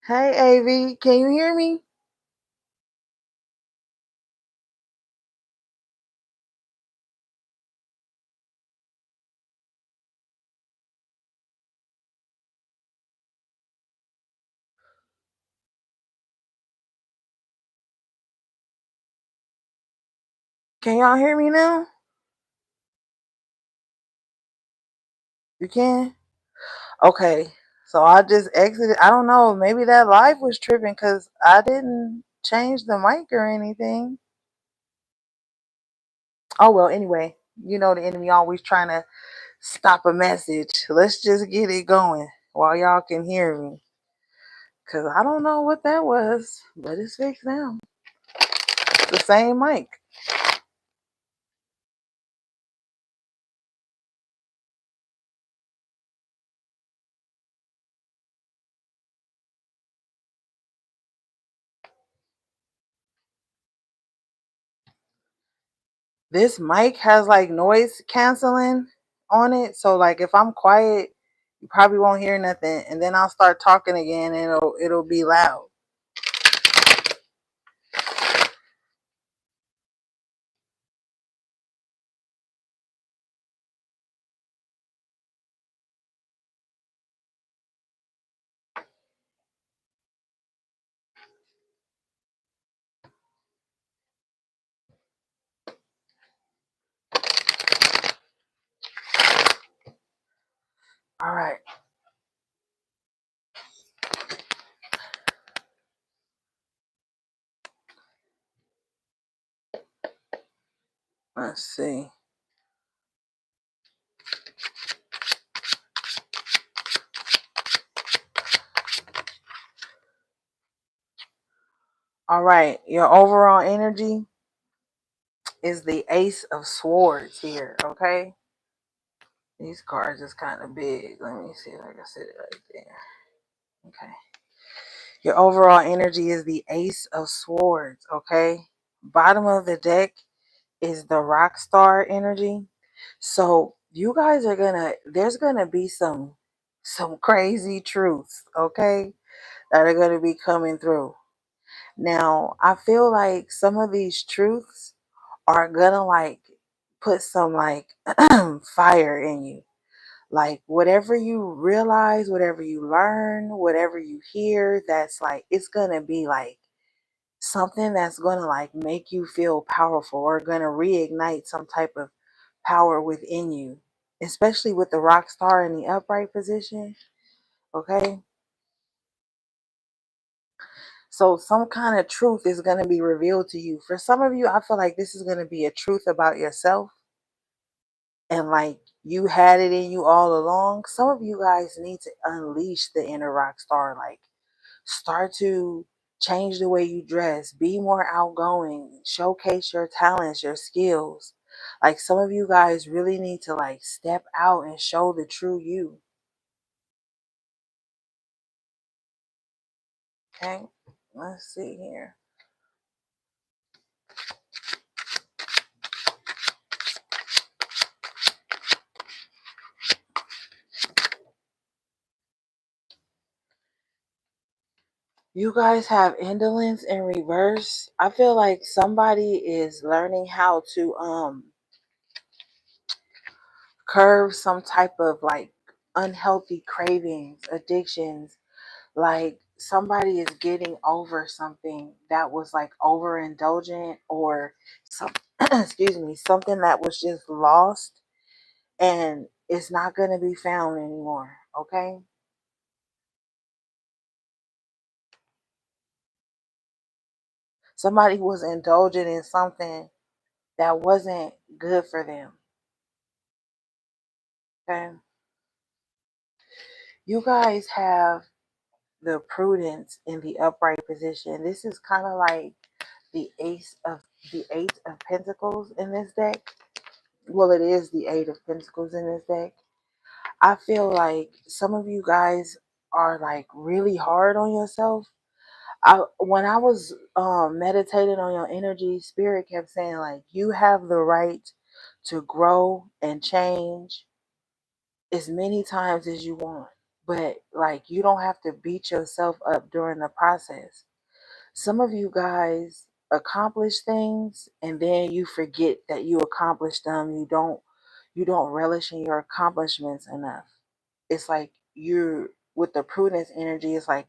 Hey, Avi, can you hear me? Can y'all hear me now? You can? Okay. So I just exited. I don't know. Maybe that live was tripping because I didn't change the mic or anything. Oh, well, anyway, you know the enemy always trying to stop a message. Let's just get it going while y'all can hear me. Because I don't know what that was, but it's fixed now. It's the same mic. This mic has like noise canceling on it. So like if I'm quiet, you probably won't hear nothing. And then I'll start talking again and it'll be loud. All right. Let's see. All right. Your overall energy is the Ace of Swords here. Okay. These cards is kind of big. Let me see if I can sit it right there. Okay. Your overall energy is the Ace of Swords. Okay. Bottom of the deck is the rock star energy. So you guys are there's gonna be some crazy truths, okay, that are gonna be coming through. Now, I feel like some of these truths are gonna like put some like fire in you. Like whatever you realize, whatever you learn, whatever you hear, that's like it's gonna be like something that's going to like make you feel powerful or going to reignite some type of power within you, especially with the rock star in the upright position. Okay. So some kind of truth is going to be revealed to you. For some of you, I feel like this is going to be a truth about yourself and like you had it in you all along. Some of you guys need to unleash the inner rock star. Like start to change the way you dress, be more outgoing, showcase your talents, your skills. Like some of you guys really need to like step out and show the true you. Okay, let's see here. You guys have indolence in reverse. I feel like somebody is learning how to curb some type of like unhealthy cravings, addictions. Like somebody is getting over something that was like overindulgent or some excuse me, something that was just lost and it's not going to be found anymore. Okay. Somebody was indulging in something that wasn't good for them. Okay. You guys have the prudence in the upright position. This is kind of like the the eight of pentacles in this deck. Well, it is the eight of pentacles in this deck. I feel like some of you guys are like really hard on yourself. When I was meditating on your energy, spirit kept saying like you have the right to grow and change as many times as you want, but like you don't have to beat yourself up during the process. Some of you guys accomplish things and then you forget that you accomplished them. You don't relish in your accomplishments enough. It's like you're with the prudence energy, it's like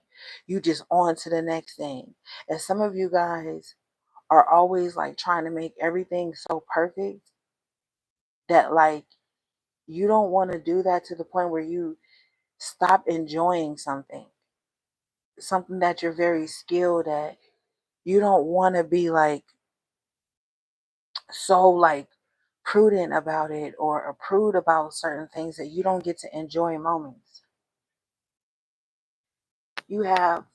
you just on to the next thing. And some of you guys are always like trying to make everything so perfect that like you don't want to do that to the point where you stop enjoying something that you're very skilled at. You don't want to be like so like prudent about it or a prude about certain things that you don't get to enjoy moments. You have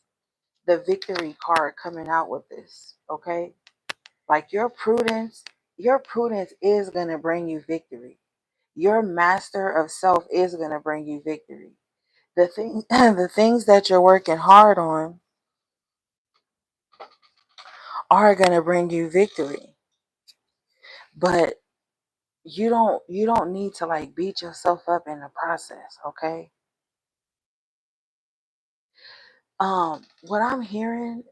the victory card coming out with this, okay? Like your prudence is going to bring you victory. Your master of self is going to bring you victory. The things that you're working hard on are going to bring you victory. But you don't need to like beat yourself up in the process, okay? What I'm hearing,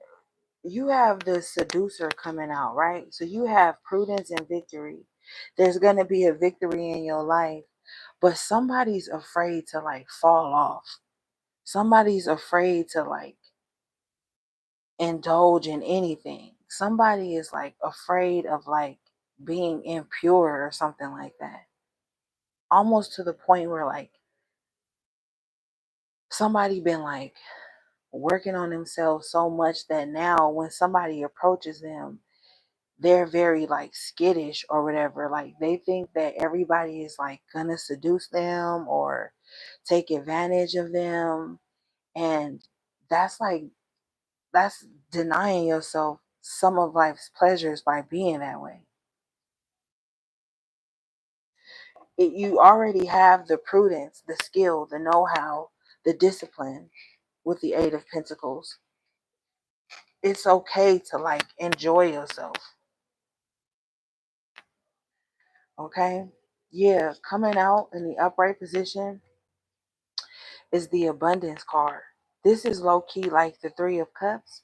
you have the seducer coming out, right? So you have prudence and victory. There's going to be a victory in your life, but somebody's afraid to like fall off. Somebody's afraid to like indulge in anything. Somebody is like afraid of like being impure or something like that. Almost to the point where like somebody been like working on themselves so much that now when somebody approaches them, they're very like skittish or whatever. Like they think that everybody is like gonna seduce them or take advantage of them. And that's like that's denying yourself some of life's pleasures by being that way. You already have the prudence, the skill, the know-how, the discipline with the Eight of Pentacles. It's okay to like enjoy yourself. Okay? Yeah, coming out in the upright position is the abundance card. This is low key like the Three of Cups.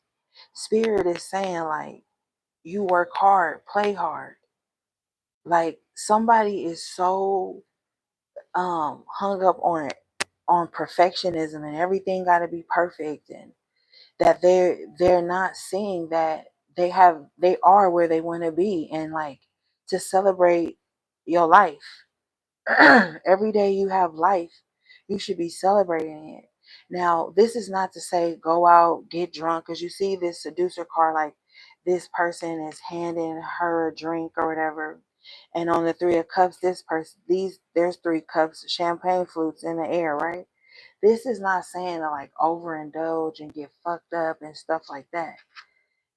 Spirit is saying like you work hard, play hard. Like somebody is so hung up on perfectionism and everything got to be perfect, and that they're not seeing that they are where they want to be, and like to celebrate your life. Every day you have life, you should be celebrating it. Now, this is not to say go out, get drunk, because you see this seducer card, like this person is handing her a drink or whatever. And on the Three of Cups, there's three cups, champagne flutes in the air, right? This is not saying to like overindulge and get fucked up and stuff like that.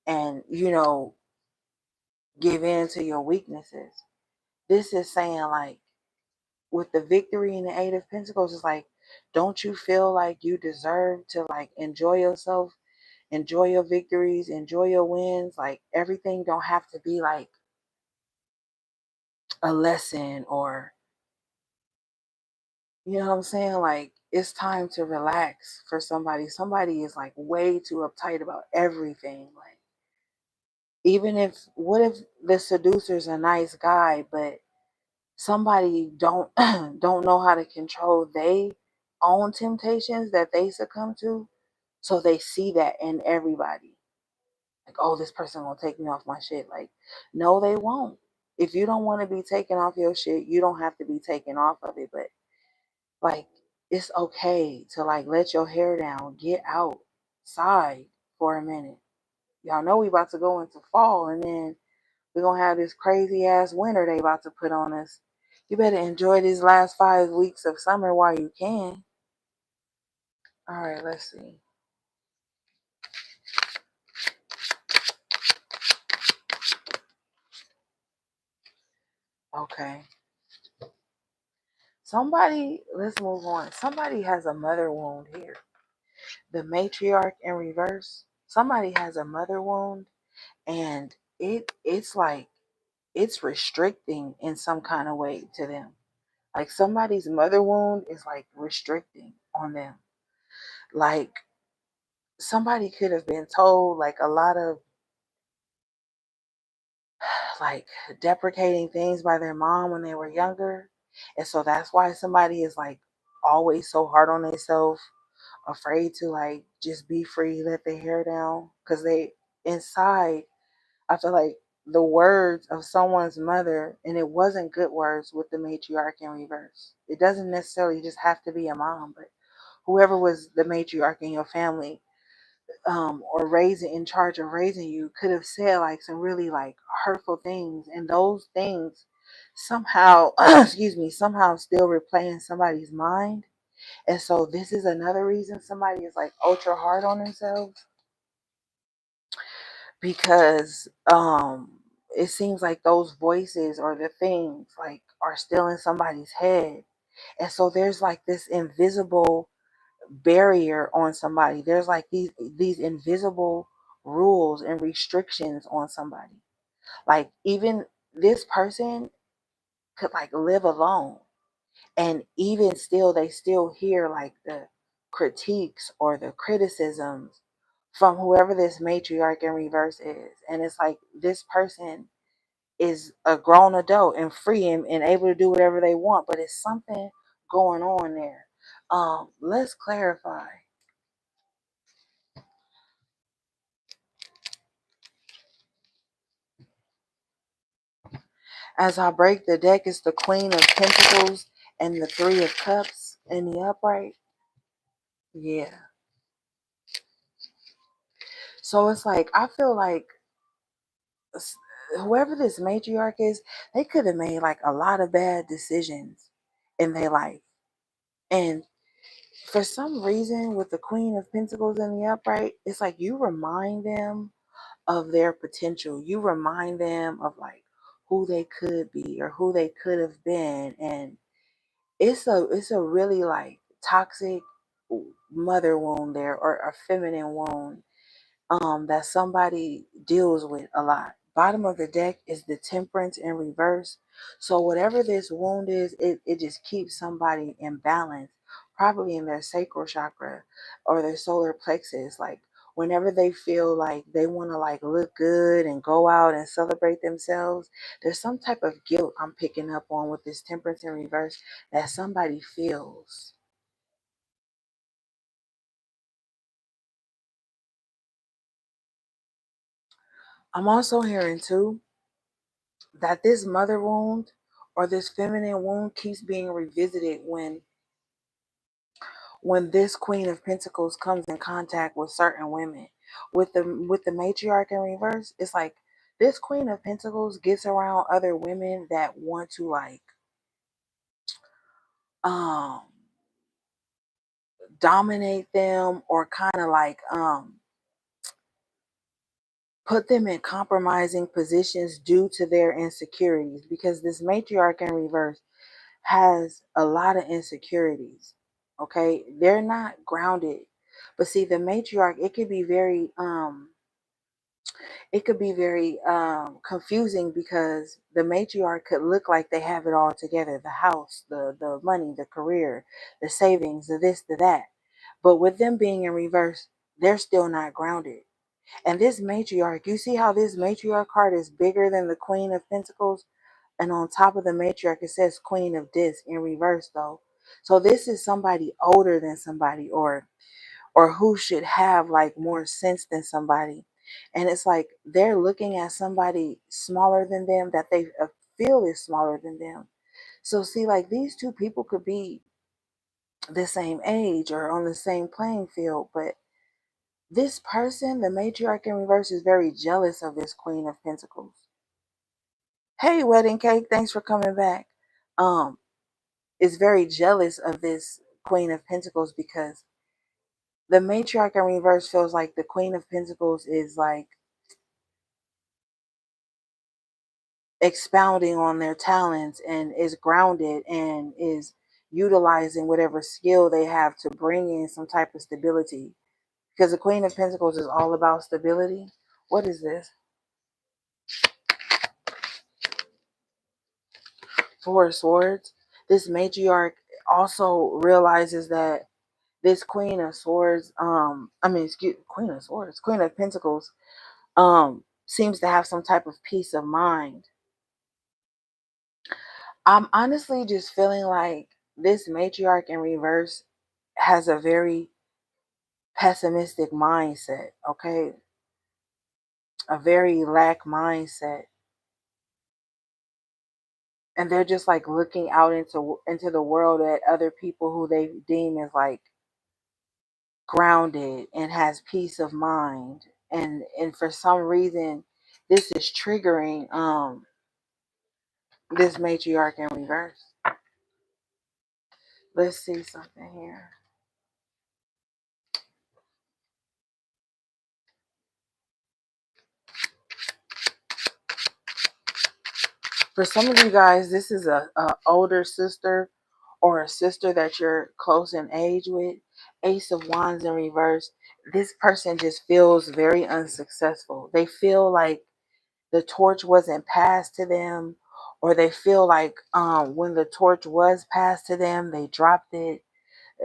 And, give in to your weaknesses. This is saying like with the victory in the Eight of Pentacles, it's like, don't you feel like you deserve to like enjoy yourself, enjoy your victories, enjoy your wins? Like everything don't have to be like a lesson, or you know what I'm saying? Like it's time to relax for somebody. Somebody is like way too uptight about everything. Like even if what if the seducer's a nice guy, but somebody don't don't know how to control they own temptations that they succumb to, so they see that in everybody, like, oh, this person gonna take me off my shit. Like no, they won't. If you don't want to be taken off your shit, you don't have to be taken off of it. But like it's okay to like let your hair down, get outside for a minute. Y'all know we about to go into fall, and then we're gonna have this crazy ass winter they about to put on us. You better enjoy these last 5 weeks of summer while you can. All right, let's see. Okay. Let's move on. Somebody has a mother wound here. The matriarch in reverse. Somebody has a mother wound, and it's like it's restricting in some kind of way to them. Like somebody's mother wound is like restricting on them. Like, somebody could have been told like a lot of like deprecating things by their mom when they were younger. And so that's why somebody is like always so hard on themselves, afraid to like just be free, let their hair down. Because they inside, I feel like the words of someone's mother, and it wasn't good words with the matriarch in reverse. It doesn't necessarily just have to be a mom, but whoever was the matriarch in your family, or raising in charge of raising you, could have said like some really like hurtful things, and those things somehow excuse me, somehow still replay in somebody's mind. And so this is another reason somebody is like ultra hard on themselves, because it seems like those voices or the things like are still in somebody's head. And so there's like this invisible barrier on somebody. There's like these invisible rules and restrictions on somebody. Like, even this person could like live alone, and even still they still hear like the critiques or the criticisms from whoever this matriarch in reverse is. And it's like this person is a grown adult and free and able to do whatever they want, but it's something going on there. Let's clarify. As I break the deck, it's the Queen of Pentacles and the Three of Cups in the upright. Yeah. So it's like, I feel like whoever this matriarch is, they could have made like a lot of bad decisions in their life. And for some reason, with the Queen of Pentacles in the upright, it's like you remind them of their potential. You remind them of like who they could be or who they could have been. And it's a really like toxic mother wound there, or a feminine wound, that somebody deals with a lot. Bottom of the deck is the Temperance in reverse. So whatever this wound is, it just keeps somebody in balance, probably in their sacral chakra or their solar plexus. Like, whenever they feel like they want to like look good and go out and celebrate themselves, there's some type of guilt I'm picking up on with this Temperance in reverse that somebody feels. I'm also hearing too that this mother wound or this feminine wound keeps being revisited when this Queen of Pentacles comes in contact with certain women. With the matriarch in reverse, it's like this Queen of Pentacles gets around other women that want to like um dominate them, or kind of like put them in compromising positions due to their insecurities, because this matriarch in reverse has a lot of insecurities. Okay, they're not grounded. But see, the matriarch, it could be very confusing, because the matriarch could look like they have it all together: the house, the money, the career, the savings, the this, the that. But with them being in reverse, they're still not grounded. And this matriarch, you see how this matriarch card is bigger than the Queen of Pentacles? And on top of the matriarch, it says Queen of Disc in reverse, though. So this is somebody older than somebody, or who should have like more sense than somebody. And it's like they're looking at somebody smaller than them that they feel is smaller than them. So see, like these two people could be the same age or on the same playing field, but this person, the matriarch in reverse, is very jealous of this Queen of Pentacles. Hey, wedding cake, thanks for coming back. Um, is very jealous of this Queen of Pentacles, because the matriarch in reverse feels like the Queen of Pentacles is like expounding on their talents and is grounded and is utilizing whatever skill they have to bring in some type of stability. Because the Queen of Pentacles is all about stability. What is this? Four of Swords. This matriarch also realizes that this Queen of Swords, Queen of Swords, Queen of Pentacles, seems to have some type of peace of mind. I'm honestly just feeling like this matriarch in reverse has a very pessimistic mindset, okay? A very lack mindset. And they're just like looking out into the world at other people who they deem as like grounded and has peace of mind. And for some reason this is triggering this matriarch in reverse. Let's see something here. For some of you guys, this is a older sister or a sister that you're close in age with. Ace of Wands in reverse. This person just feels very unsuccessful. They feel like the torch wasn't passed to them, or they feel like when the torch was passed to them, they dropped it.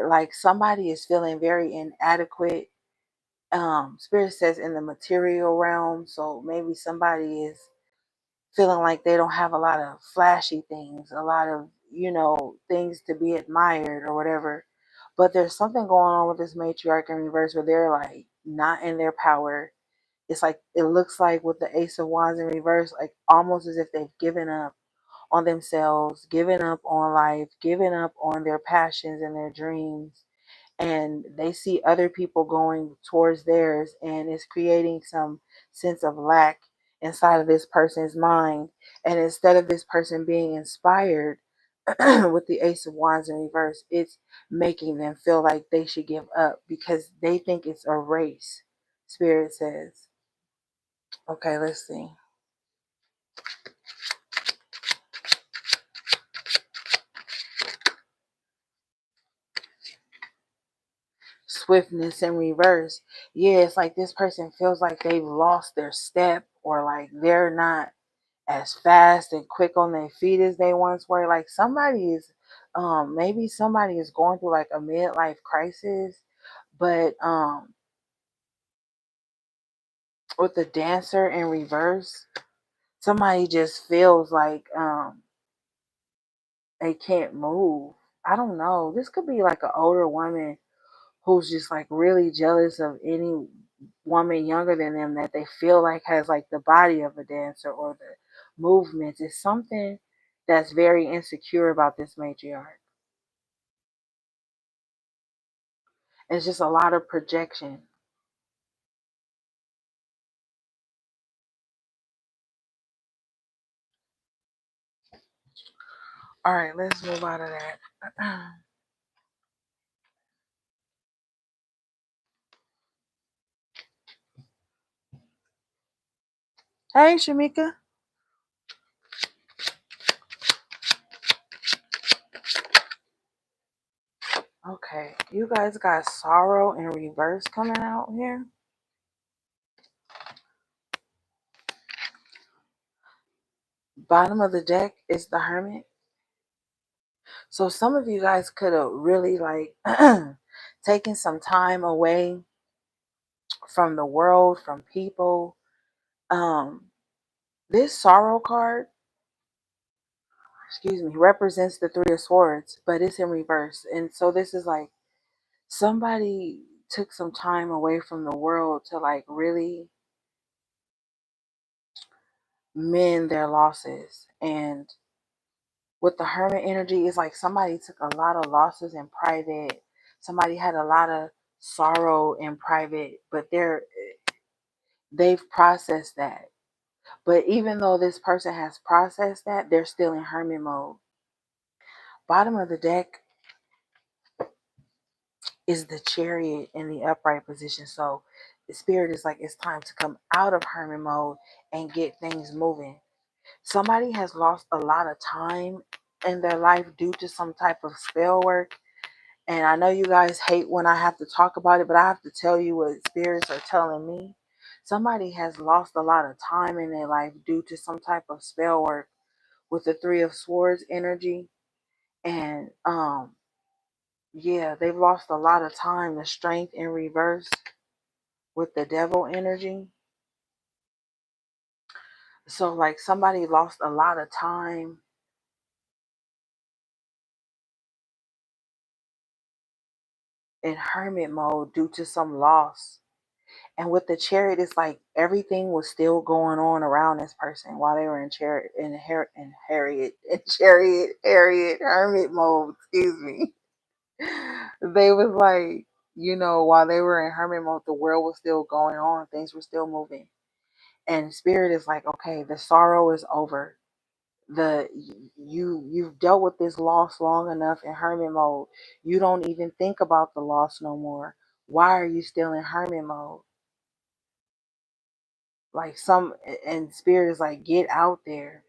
Like somebody is feeling very inadequate. Spirit says in the material realm, so maybe somebody is feeling like they don't have a lot of flashy things, a lot of, things to be admired or whatever. But there's something going on with this matriarch in reverse where they're like not in their power. It's like it looks like with the Ace of Wands in reverse, like almost as if they've given up on themselves, given up on life, given up on their passions and their dreams, and they see other people going towards theirs, and it's creating some sense of lack inside of this person's mind. And instead of this person being inspired with the Ace of Wands in reverse, it's making them feel like they should give up because they think it's a race, Spirit says. Okay, let's see. Swiftness in reverse. Yeah, it's like this person feels like they've lost their step, or like they're not as fast and quick on their feet as they once were. Like somebody is maybe somebody is going through like a midlife crisis, but with the Dancer in reverse, somebody just feels like they can't move. I don't know. This could be like an older woman who's just like really jealous of any woman younger than them that they feel like has like the body of a dancer or the movements. It's something that's very insecure about this matriarch. It's just a lot of projection. All right, let's move out of that. Hey, Shamika. Okay, you guys got sorrow in reverse coming out here. Bottom of the deck is the Hermit. So some of you guys could have really like taken some time away from the world, from people. This sorrow card, represents the Three of Swords, but it's in reverse. And so this is like somebody took some time away from the world to like really mend their losses. And with the Hermit energy, it's like somebody took a lot of losses in private. Somebody had a lot of sorrow in private, but they've processed that. But even though this person has processed that, they're still in hermit mode. Bottom of the deck is the Chariot in the upright position. So the Spirit is like, it's time to come out of hermit mode and get things moving. Somebody has lost a lot of time in their life due to some type of spell work. And I know you guys hate when I have to talk about it, but I have to tell you what spirits are telling me. Somebody has lost a lot of time in their life due to some type of spell work with the Three of Swords energy. And Yeah, they've lost a lot of time. The strength in reverse with the devil energy. So like somebody lost a lot of time in hermit mode due to some loss. And with the chariot, it's like everything was still going on around this person while they were in chariot in Harriet in chariot Harriet hermit mode. Excuse me. They was like, while they were in hermit mode, the world was still going on. Things were still moving. And spirit is like, okay, the sorrow is over. You've dealt with this loss long enough in hermit mode. You don't even think about the loss no more. Why are you still in hermit mode? Like and spirit is like, get out there.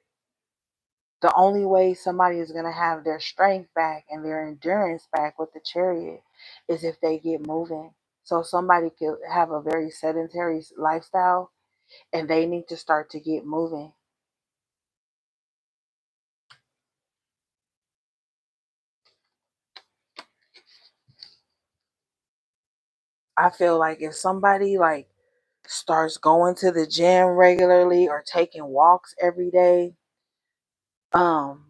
The only way somebody is going to have their strength back and their endurance back with the chariot is if they get moving. So somebody could have a very sedentary lifestyle and they need to start to get moving. I feel like if somebody like starts going to the gym regularly or taking walks every day, um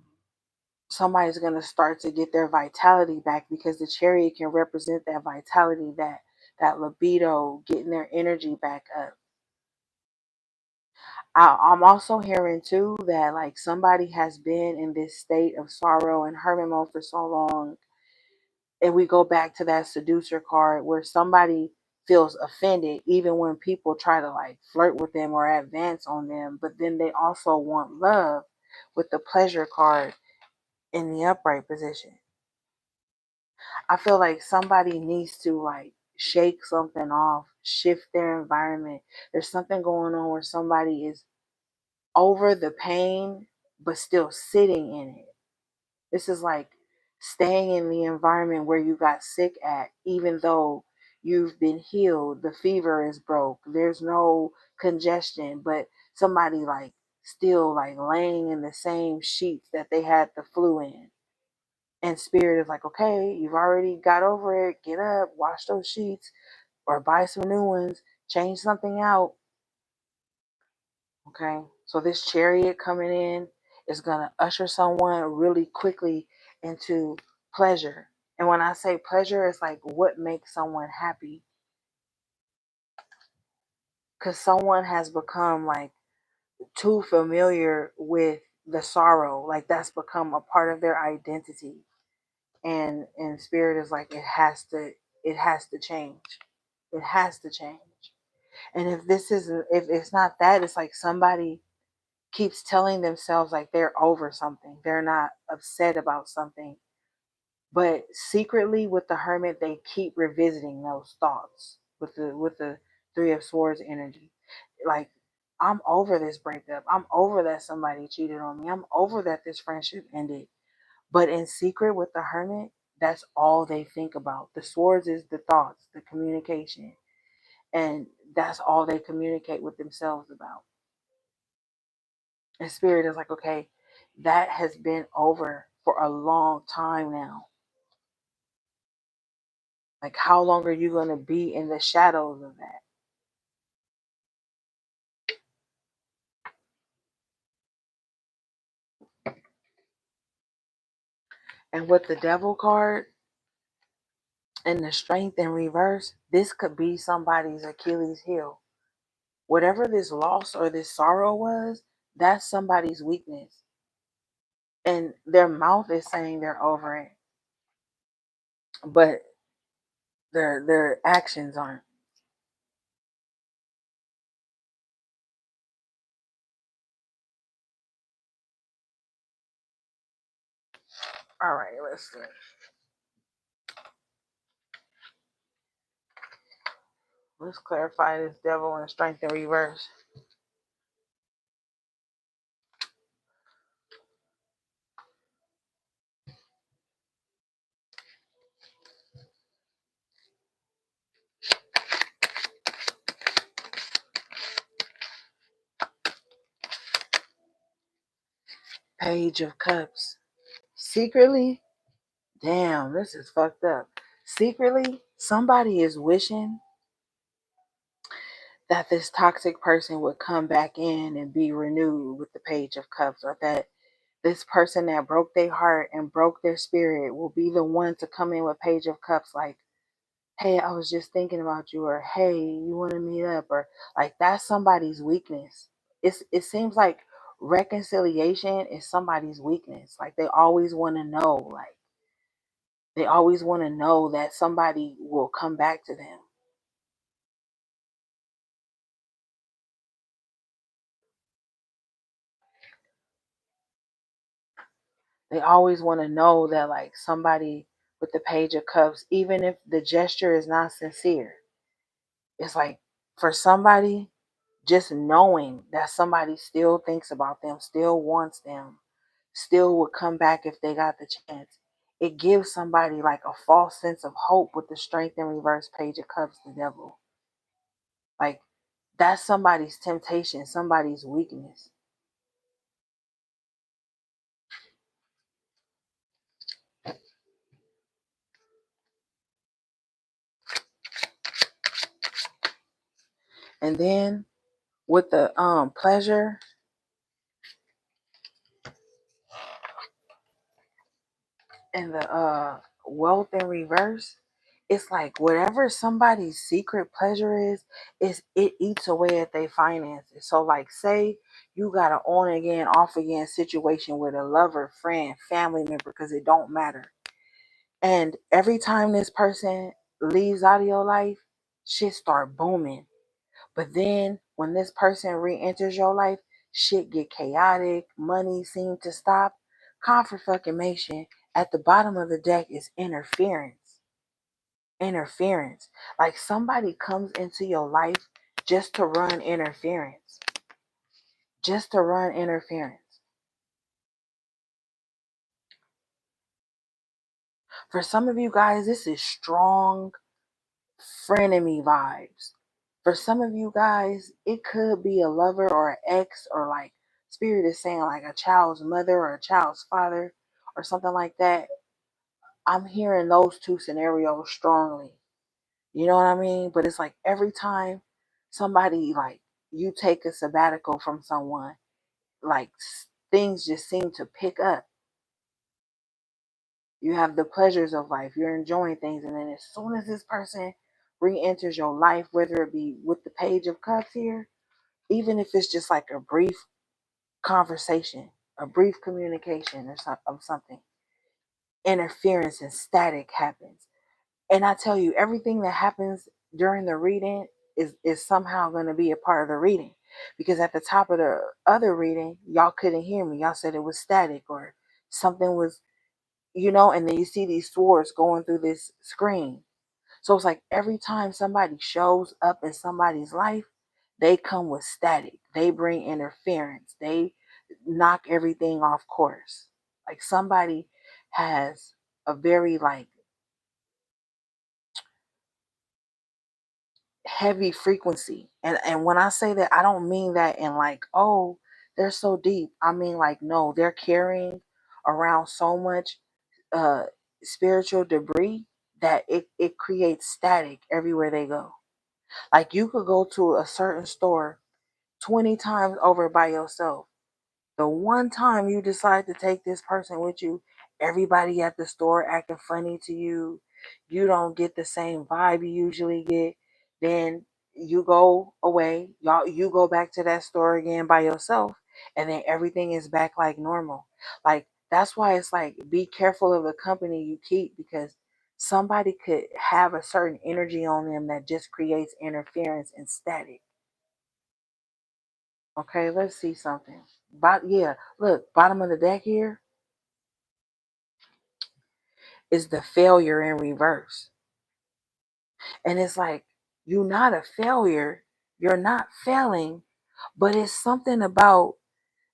somebody's going to start to get their vitality back because the chariot can represent that vitality, that libido, getting their energy back up. I'm also hearing too that like somebody has been in this state of sorrow and hermit mode for so long, and we go back to that seducer card where somebody feels offended even when people try to like flirt with them or advance on them, but then they also want love with the pleasure card in the upright position. I feel like somebody needs to like shake something off, shift their environment. There's something going on where somebody is over the pain but still sitting in it. This is like staying in the environment where you got sick at, even though you've been healed. The fever is broke. There's no congestion, but somebody like still like laying in the same sheets that they had the flu in. And spirit is like, okay, you've already got over it. Get up, wash those sheets, or buy some new ones, change something out. Okay. So this chariot coming in is going to usher someone really quickly into pleasure. And when I say pleasure, it's like what makes someone happy. Because someone has become like too familiar with the sorrow. Like that's become a part of their identity. And spirit is like it has to change. It has to change. And if it's not that, it's like somebody keeps telling themselves like they're over something. They're not upset about something. But secretly with the hermit, they keep revisiting those thoughts with the three of swords energy. Like, I'm over this breakup. I'm over that somebody cheated on me. I'm over that this friendship ended. But in secret with the hermit, that's all they think about. The swords is the thoughts, the communication. And that's all they communicate with themselves about. And spirit is like, okay, that has been over for a long time now. Like, how long are you going to be in the shadows of that? And with the devil card and the strength in reverse, this could be somebody's Achilles heel. Whatever this loss or this sorrow was, that's somebody's weakness. And their mouth is saying they're over it, but their actions aren't. All right, let's see. Let's clarify this devil and strength in reverse. Page of Cups. Secretly, Damn, this is fucked up. Secretly, somebody is wishing that this toxic person would come back in and be renewed with the Page of Cups, or that this person that broke their heart and broke their spirit will be the one to come in with Page of Cups, like, hey, I was just thinking about you, or hey, you want to meet up, or like that's somebody's weakness. It seems like reconciliation is somebody's weakness. Like they always want to know, like they always want to know that somebody will come back to them. They always want to know that like somebody with the Page of Cups, even if the gesture is not sincere, it's like for somebody, just knowing that somebody still thinks about them, still wants them, still would come back if they got the chance. It gives somebody like a false sense of hope with the Strength in reverse, Page of Cups, the Devil. Like that's somebody's temptation, somebody's weakness. And then with the pleasure and the wealth in reverse, it's like whatever somebody's secret pleasure is it eats away at their finances. So like say you got an on again, off again situation with a lover, friend, family member, because it don't matter. And every time this person leaves out of your life, shit start booming. But then when this person re-enters your life, shit get chaotic, money seem to stop. Confirmation at the bottom of the deck is interference. Interference. Like somebody comes into your life just to run interference. Just to run interference. For some of you guys, this is strong frenemy vibes. For some of you guys, it could be a lover or an ex, or like spirit is saying like a child's mother or a child's father or something like that. I'm hearing those two scenarios strongly. You know what I mean? But it's like every time somebody like you take a sabbatical from someone, like things just seem to pick up. You have the pleasures of life, you're enjoying things, and then as soon as this person re-enters your life, whether it be with the Page of Cups here, even if it's just like a brief conversation, a brief communication or something, interference and static happens. And I tell you, everything that happens during the reading is somehow going to be a part of the reading. Because at the top of the other reading, y'all couldn't hear me. Y'all said it was static or something was, and then you see these swords going through this screen. So it's like every time somebody shows up in somebody's life, they come with static. They bring interference. They knock everything off course. Like somebody has a very like heavy frequency. And when I say that, I don't mean that in like, oh, they're so deep. I mean like no, they're carrying around so much uh spiritual debris that it creates static everywhere they go. Like you could go to a certain store 20 times over by yourself. The one time you decide to take this person with you, everybody at the store acting funny to you, you don't get the same vibe you usually get, then you go away, you go back to that store again by yourself, and then everything is back like normal. Like that's why it's like be careful of the company you keep, because somebody could have a certain energy on them that just creates interference and static. Okay, let's see something. But yeah, look, bottom of the deck here is the failure in reverse. And it's like, you're not a failure, you're not failing, but it's something about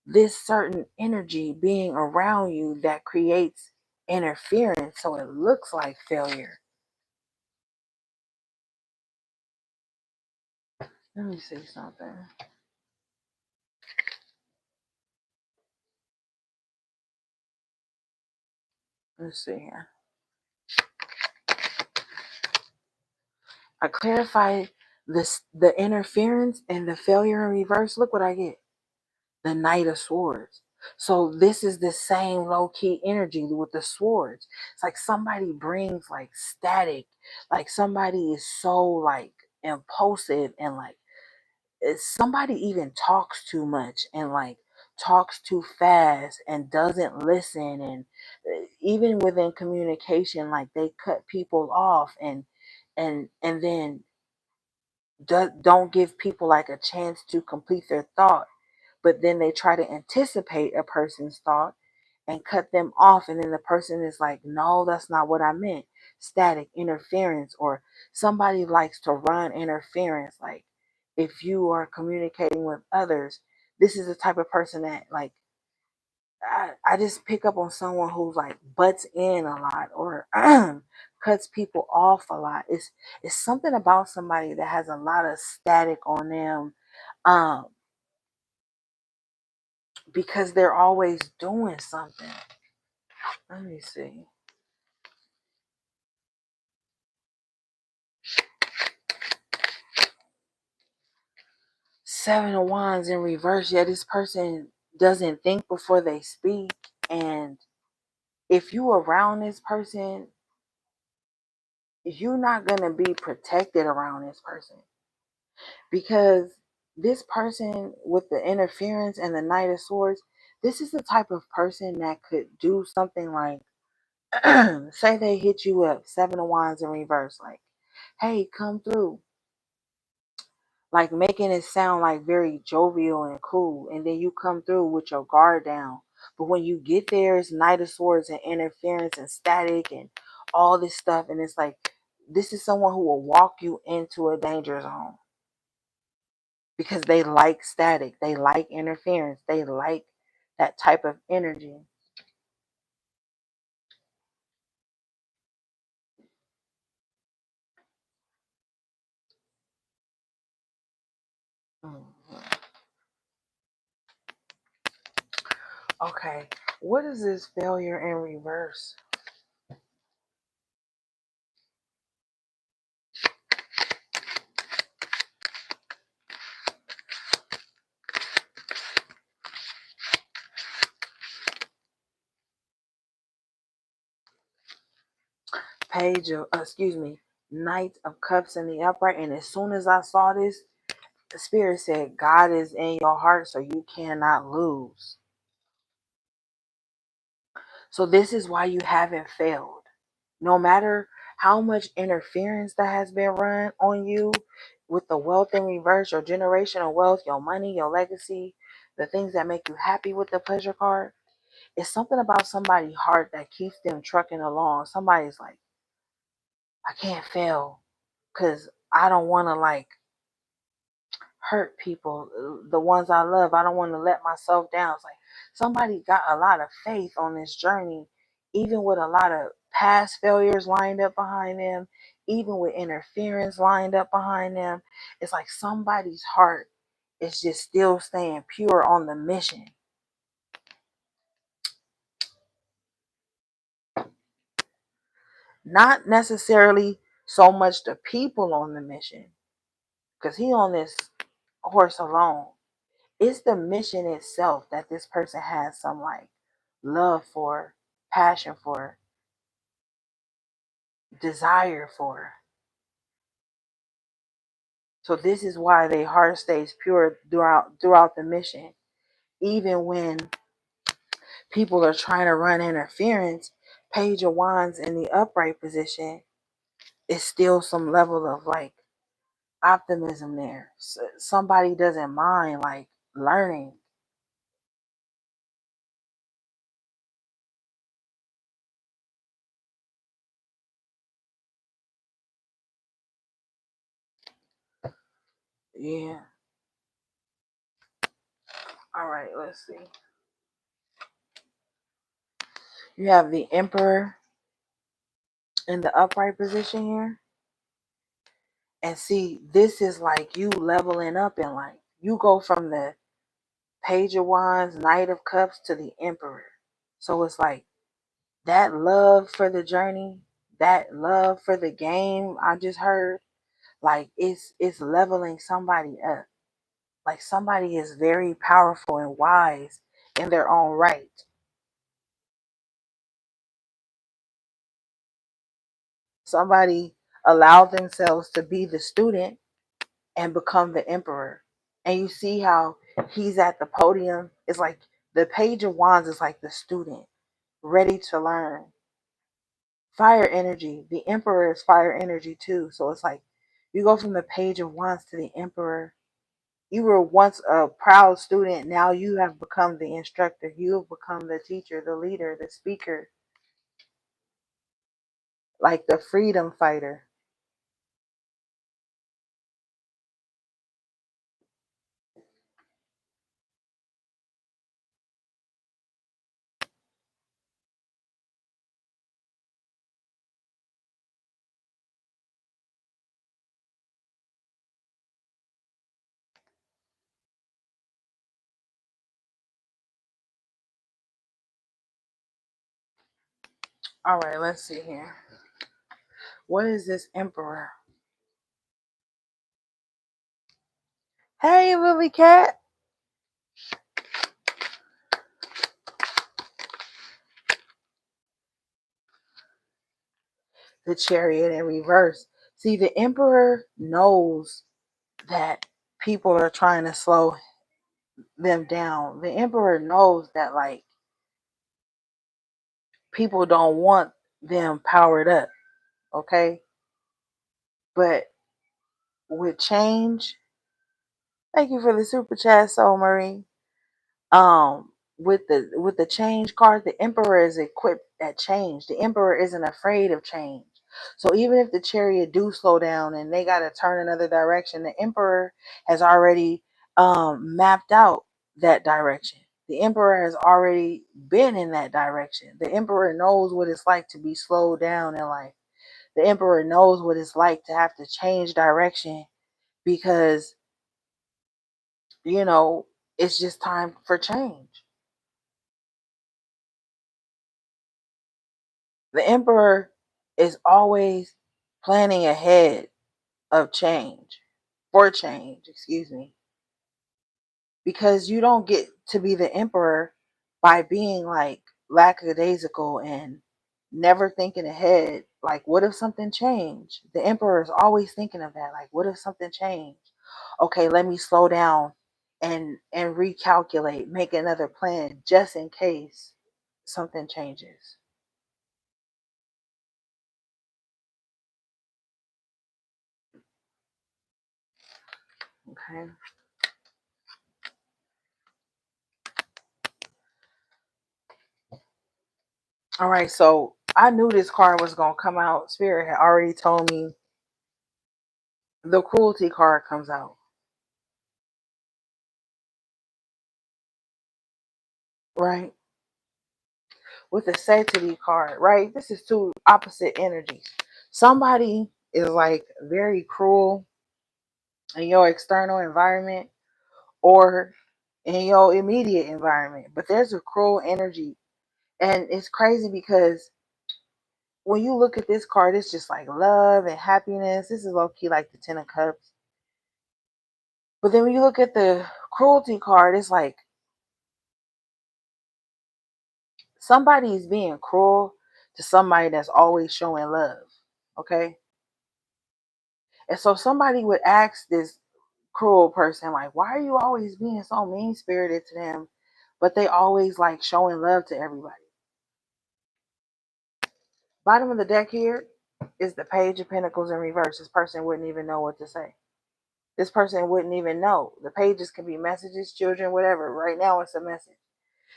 this certain energy being around you that creates interference so it looks like failure. Let me see something. Let's see here. I clarify the interference and the failure in reverse. Look what I get. The Knight of Swords. So this is the same low-key energy with the swords. It's like somebody brings like static, like somebody is so like impulsive, and like somebody even talks too much and like talks too fast and doesn't listen, and even within communication, like they cut people off, and then don't give people like a chance to complete their thought, but then they try to anticipate a person's thought and cut them off, and then the person is like, no, that's not what I meant. Static interference. Or somebody likes to run interference. Like if you are communicating with others, this is the type of person that like I just pick up on someone who like butts in a lot, or cuts people off a lot. It's something about somebody that has a lot of static on them, um, because they're always doing something. Let me see. Seven of Wands in reverse. Yeah, this person doesn't think before they speak, and if you around this person, you're not gonna be protected around this person, because this person with the interference and the Knight of Swords, this is the type of person that could do something like, say they hit you up, Seven of Wands in reverse, like, hey, come through. Like making it sound like very jovial and cool, and then you come through with your guard down. But when you get there, it's Knight of Swords and interference and static and all this stuff, and it's like, this is someone who will walk you into a danger zone, because they like static, they like interference, they like that type of energy. Mhm. Okay, what is this failure in reverse? Page of, Knight of Cups in the upright. And as soon as I saw this, the Spirit said, God is in your heart, so you cannot lose. So this is why you haven't failed. No matter how much interference that has been run on you with the wealth in reverse, your generational wealth, your money, your legacy, the things that make you happy with the pleasure card, it's something about somebody's heart that keeps them trucking along. Somebody's like, I can't fail because I don't want to like hurt people, the ones I love. I don't want to let myself down. It's like somebody got a lot of faith on this journey, even with a lot of past failures lined up behind them, even with interference lined up behind them. It's like somebody's heart is just still staying pure on the mission. Not necessarily so much the people on the mission, because he on this horse alone. It's the mission itself that this person has some like love for, passion for, desire for. So this is why their heart stays pure throughout the mission. Even when people are trying to run interference, Page of Wands in the upright position is still some level of like optimism there. Somebody doesn't mind like learning. Yeah. All right, let's see. You have the Emperor in the upright position here. And see, this is like you leveling up in life. You go from the Page of Wands, Knight of Cups to the Emperor. So it's like that love for the journey, that love for the game I just heard. Like it's leveling somebody up. Like somebody is very powerful and wise in their own right. Somebody allowed themselves to be the student and become the emperor. And you see how he's at the podium. It's like the Page of Wands is like the student ready to learn. Fire energy. The emperor is fire energy too. So it's like you go from the Page of Wands to the emperor. You were once a proud student. Now you have become the instructor. You have become the teacher, the leader, the speaker, like the freedom fighter. All right, let's see here. What is this emperor? Hey, Lily Cat. The Chariot in reverse. See, the emperor knows that people are trying to slow them down. The emperor knows that, like, people don't want them powered up, okay? But with change, thank you for the super chat, Soul Marie. With the change card, the emperor is equipped at change. The emperor isn't afraid of change. So even if the chariot do slow down and they got to turn another direction, the emperor has already mapped out that direction. The emperor has already been in that direction. The emperor knows what it's like to be slowed down in life. The emperor knows what it's like to have to change direction because, you know, it's just time for change. The emperor is always planning ahead of change, for change, excuse me, because you don't get to be the emperor by being like lackadaisical and never thinking ahead. Like, what if something changed? The emperor is always thinking of that. Like, what if something changed? Okay, let me slow down and recalculate, make another plan just in case something changes. Okay. All right, so I knew this card was gonna come out. Spirit had already told me the cruelty card comes out. Right? With the satiety card, right? This is two opposite energies. Somebody is like very cruel in your external environment or in your immediate environment, but there's a cruel energy. And it's crazy because when you look at this card, it's just like love and happiness. This is low key like the Ten of Cups. But then when you look at the cruelty card, it's like somebody's being cruel to somebody that's always showing love. Okay. And so somebody would ask this cruel person, like, why are you always being so mean spirited to them? But they always like showing love to everybody. Bottom of the deck here is the Page of Pentacles in reverse. This person wouldn't even know what to say. This person wouldn't even know. The pages can be messages, children, whatever. Right now it's a message.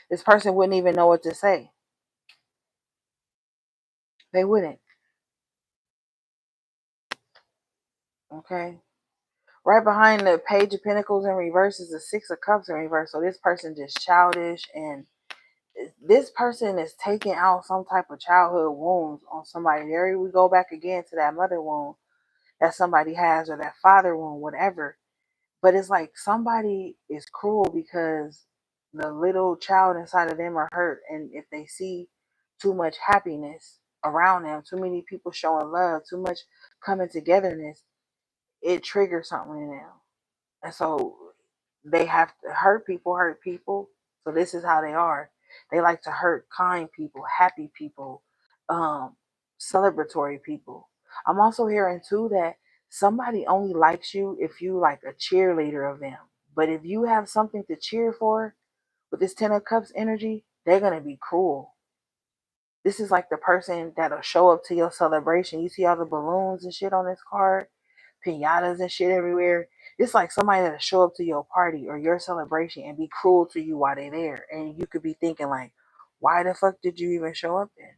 This person wouldn't even know what to say. They wouldn't. Okay. Right behind the Page of Pentacles in reverse is the Six of Cups in reverse. So this person just childish, and this person is taking out some type of childhood wounds on somebody. There we go back again to that mother wound that somebody has, or that father wound, whatever. But it's like somebody is cruel because the little child inside of them are hurt. And if they see too much happiness around them, too many people showing love, too much coming togetherness, it triggers something in them. And so they have to hurt people. So this is how they are. They like to hurt kind people, happy people, um, celebratory people. I'm also hearing too that somebody only likes you if you like a cheerleader of them. But if you have something to cheer for with this Ten of Cups energy, they're gonna be cruel. This is like the person that'll show up to your celebration. You see all the balloons and shit on this card, pinatas and shit everywhere. It's like somebody that'll show up to your party or your celebration and be cruel to you while they're there. And you could be thinking like, why the fuck did you even show up then?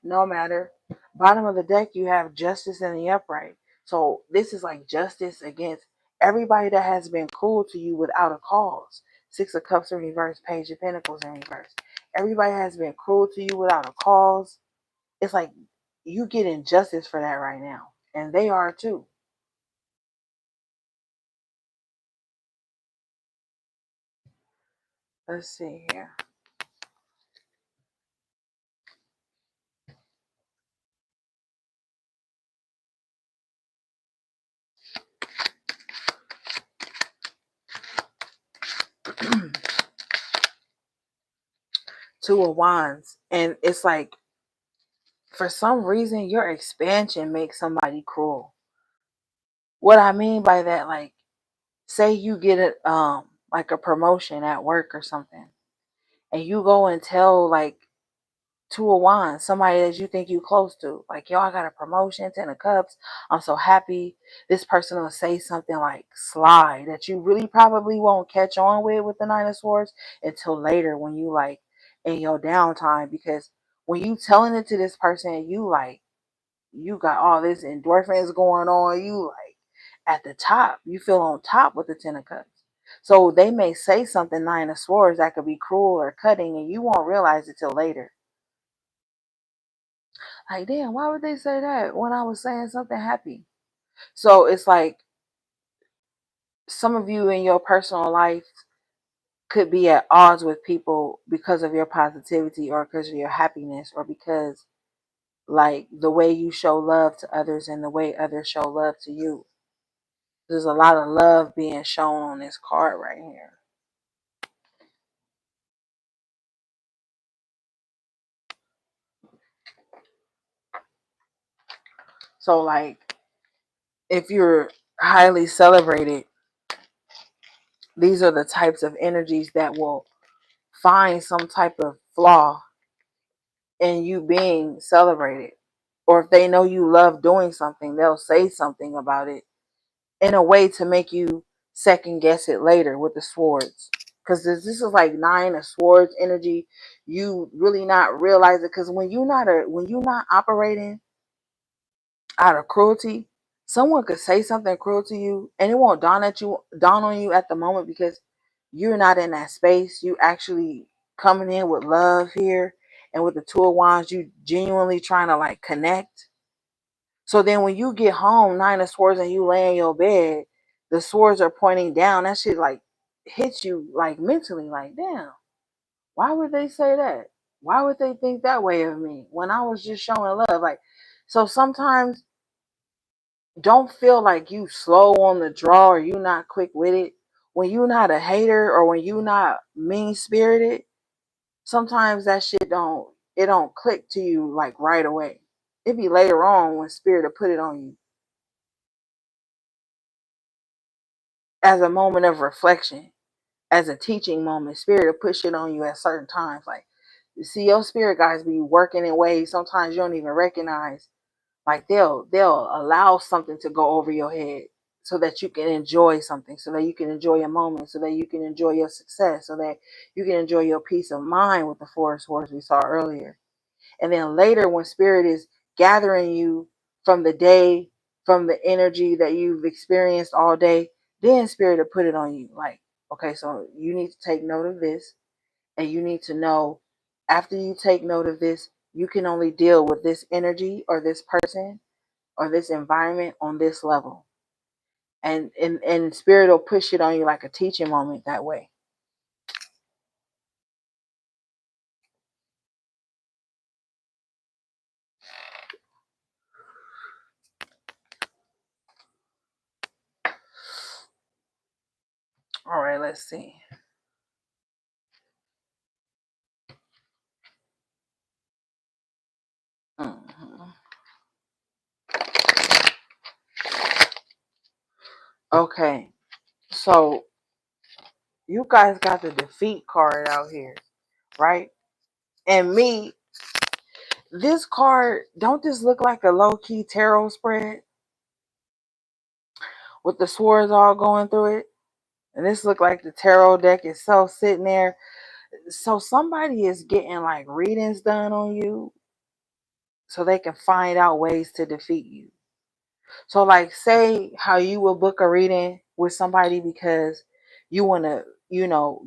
No matter. Bottom of the deck, you have justice in the upright. So this is like justice against everybody that has been cruel to you without a cause. Six of Cups in reverse, Page of Pentacles in reverse. Everybody has been cruel to you without a cause. It's like you get injustice for that right now. And they are too. Let's see here. Two of Wands. And it's like, for some reason, your expansion makes somebody cruel. What I mean by that, like, say you get it like a promotion at work or something, and you go and tell like Two of Wands, somebody that you think you close to, like, yo, I got a promotion, Ten of Cups, I'm so happy. This person will say something like sly that you really probably won't catch on with the Nine of Swords until later when you like in your downtime, because when you telling it to this person, you like, you got all this endorphins going on, you like at the top, you feel on top with the Ten of Cups. So they may say something Nine of Swords that could be cruel or cutting, and you won't realize it till later. Like, damn, why would they say that when I was saying something happy? So it's like some of you in your personal life could be at odds with people because of your positivity or because of your happiness or because like the way you show love to others and the way others show love to you. There's a lot of love being shown on this card right here. So like if you're highly celebrated, these are the types of energies that will find some type of flaw in you being celebrated. Or if they know you love doing something, they'll say something about it in a way to make you second guess it later with the swords. Because this is like Nine of Swords energy. You really not realize it, because when you're not operating out of cruelty, someone could say something cruel to you and it won't dawn on you at the moment because you're not in that space. You actually coming in with love here, and with the Two of Wands, you genuinely trying to like connect. So then when you get home, Nine of Swords, and you lay in your bed, the swords are pointing down. That shit like hits you like mentally, like, damn, why would they say that? Why would they think that way of me when I was just showing love? Like, so sometimes don't feel like you slow on the draw or you not quick with it. When you not a hater or when you not mean spirited, sometimes that shit don't click to you like right away. It be later on when spirit will put it on you as a moment of reflection, as a teaching moment. Spirit will put shit on you at certain times. Like, you see, your spirit guys be working in ways sometimes you don't even recognize. Like they'll allow something to go over your head so that you can enjoy something, so that you can enjoy a moment, so that you can enjoy your success, so that you can enjoy your peace of mind with the Four of Swords we saw earlier. And then later when spirit is gathering you from the day, from the energy that you've experienced all day, then spirit will put it on you. Like, okay, so you need to take note of this, and you need to know after you take note of this, you can only deal with this energy or this person or this environment on this level. And spirit will push it on you like a teaching moment that way. right, let's see. Mhm. Okay, so you guys got the defeat card out here, right? And me, this card, don't this look like a low-key tarot spread with the swords all going through it? And this look like the tarot deck itself sitting there. So somebody is getting like readings done on you so they can find out ways to defeat you. So like say how you will book a reading with somebody because you want to,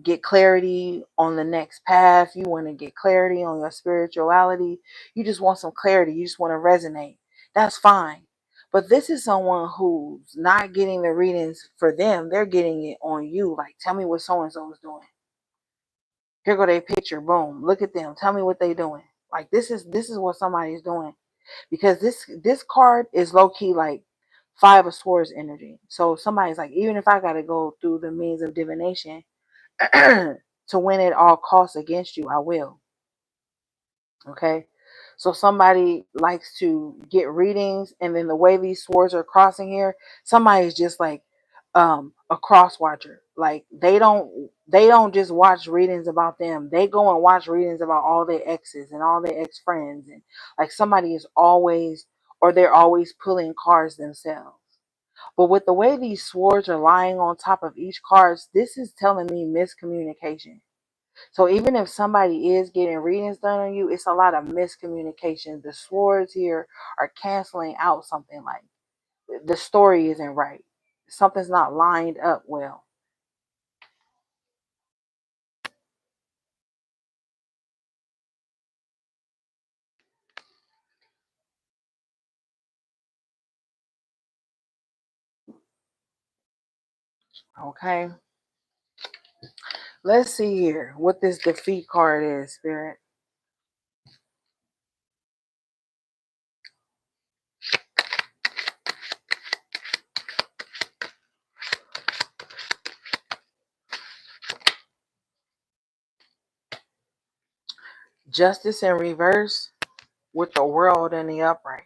get clarity on the next path. You want to get clarity on your spirituality. You just want some clarity. You just want to resonate. That's fine. But this is someone who's not getting the readings for them. They're getting it on you. Like, tell me what so and so is doing. Here go their picture. Boom. Look at them. Tell me what they doing. Like this is what somebody's doing. Because this card is low key like Five of Swords energy. So somebody's like, even if I gotta go through the means of divination to win at all costs against you, I will. Okay. So somebody likes to get readings, and then the way these swords are crossing here, somebody's just like a cross watcher. Like they don't just watch readings about them. They go and watch readings about all their exes and all their ex friends, and like somebody is always, or they're always pulling cards themselves. But with the way these swords are lying on top of each card, this is telling me miscommunication. So even if somebody is getting readings done on you, it's a lot of miscommunication. The swords here are canceling out something, like the story isn't right. Something's not lined up well. Okay. Let's see here what this defeat card is, Spirit. Justice in reverse with the world in the upright.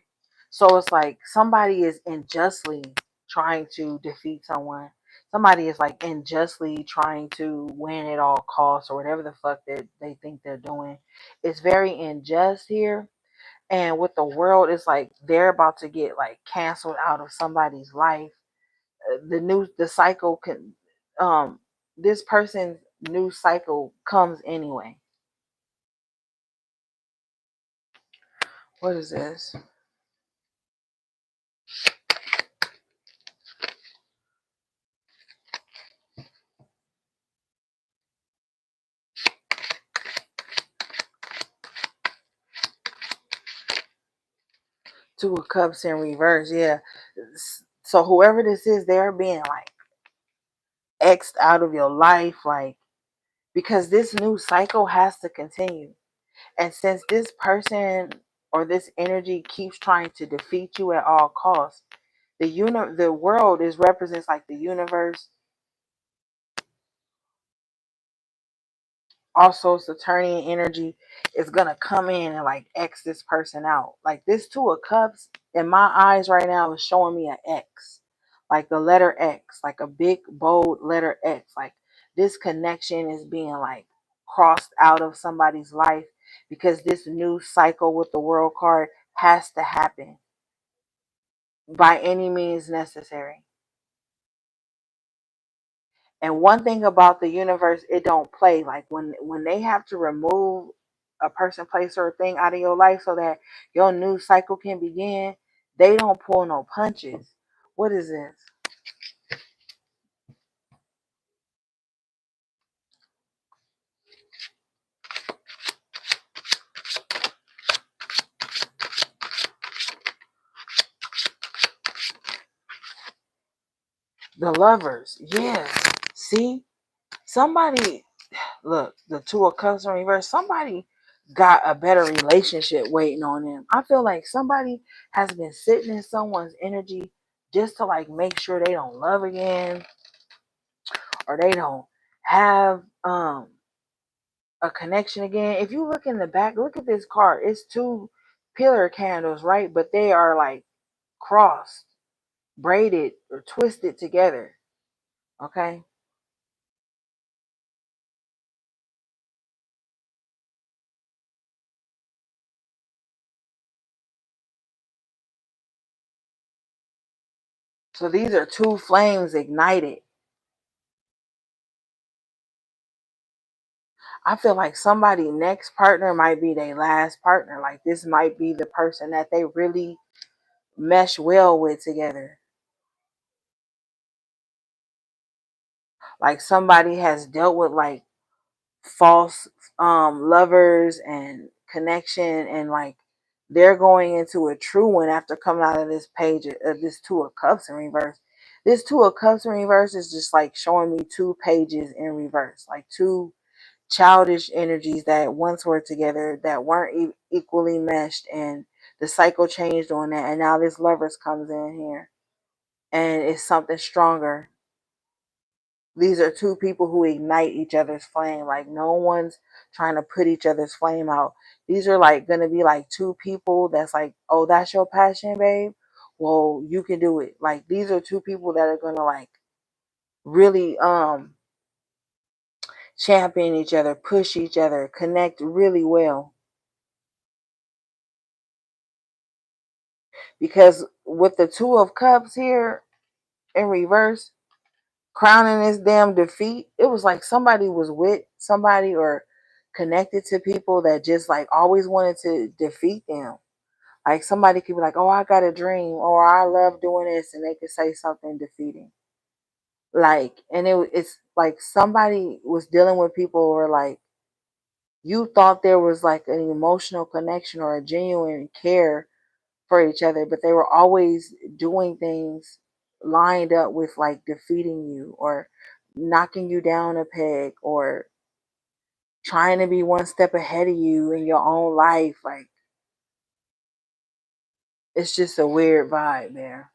So it's like somebody is unjustly trying to defeat someone. Somebody is like unjustly trying to win at all costs, or whatever the fuck that they think they're doing. It's very unjust here. And with the world, it's like they're about to get like canceled out of somebody's life. The cycle can, this person's new cycle comes anyway. What is this? Two of Cups in reverse. Yeah. So whoever this is, they're being like X'd out of your life, like, because this new cycle has to continue. And since this person or this energy keeps trying to defeat you at all costs, the world is represents like the universe. Also, Saturnian energy is gonna come in and like X this person out. Like this Two of Cups in my eyes right now is showing me an X, like the letter X, like a big bold letter X. Like this connection is being like crossed out of somebody's life because this new cycle with the World card has to happen by any means necessary. And one thing about the universe, it don't play. Like when they have to remove a person, place, or a thing out of your life so that your new cycle can begin, they don't pull no punches. What is this? The Lovers. Yes. See? Somebody, look, the Two of Cups in reverse, somebody got a better relationship waiting on them. I feel like somebody has been sitting in someone's energy just to like make sure they don't love again, or they don't have a connection again. If you look in the back, look at this card. It's two pillar candles, right? But they are like crossed, braided, or twisted together. Okay. So these are two flames ignited. I feel like somebody next partner might be their last partner. Like this might be the person that they really mesh well with together. Like somebody has dealt with like false lovers and connection, and like they're going into a true one after coming out of this page of this two of cups in reverse. This two of cups in reverse is just like showing me two pages in reverse, like two childish energies that once were together that weren't equally meshed, and the cycle changed on that, and now this lovers comes in here and it's something stronger. These are two people who ignite each other's flame. Like no one's trying to put each other's flame out. These are like gonna be like two people that's like, oh, that's your passion, babe. Well, you can do it. Like these are two people that are gonna like really champion each other, push each other, connect really well. Because with the two of cups here in reverse, crowning this damn defeat, it was like somebody was with somebody or connected to people that just like always wanted to defeat them. Like somebody could be like, oh, I got a dream, or I love doing this, and they could say something defeating. Like, and it's like somebody was dealing with people where like you thought there was like an emotional connection or a genuine care for each other, but they were always doing things lined up with like defeating you or knocking you down a peg or trying to be one step ahead of you in your own life. Like it's just a weird vibe there.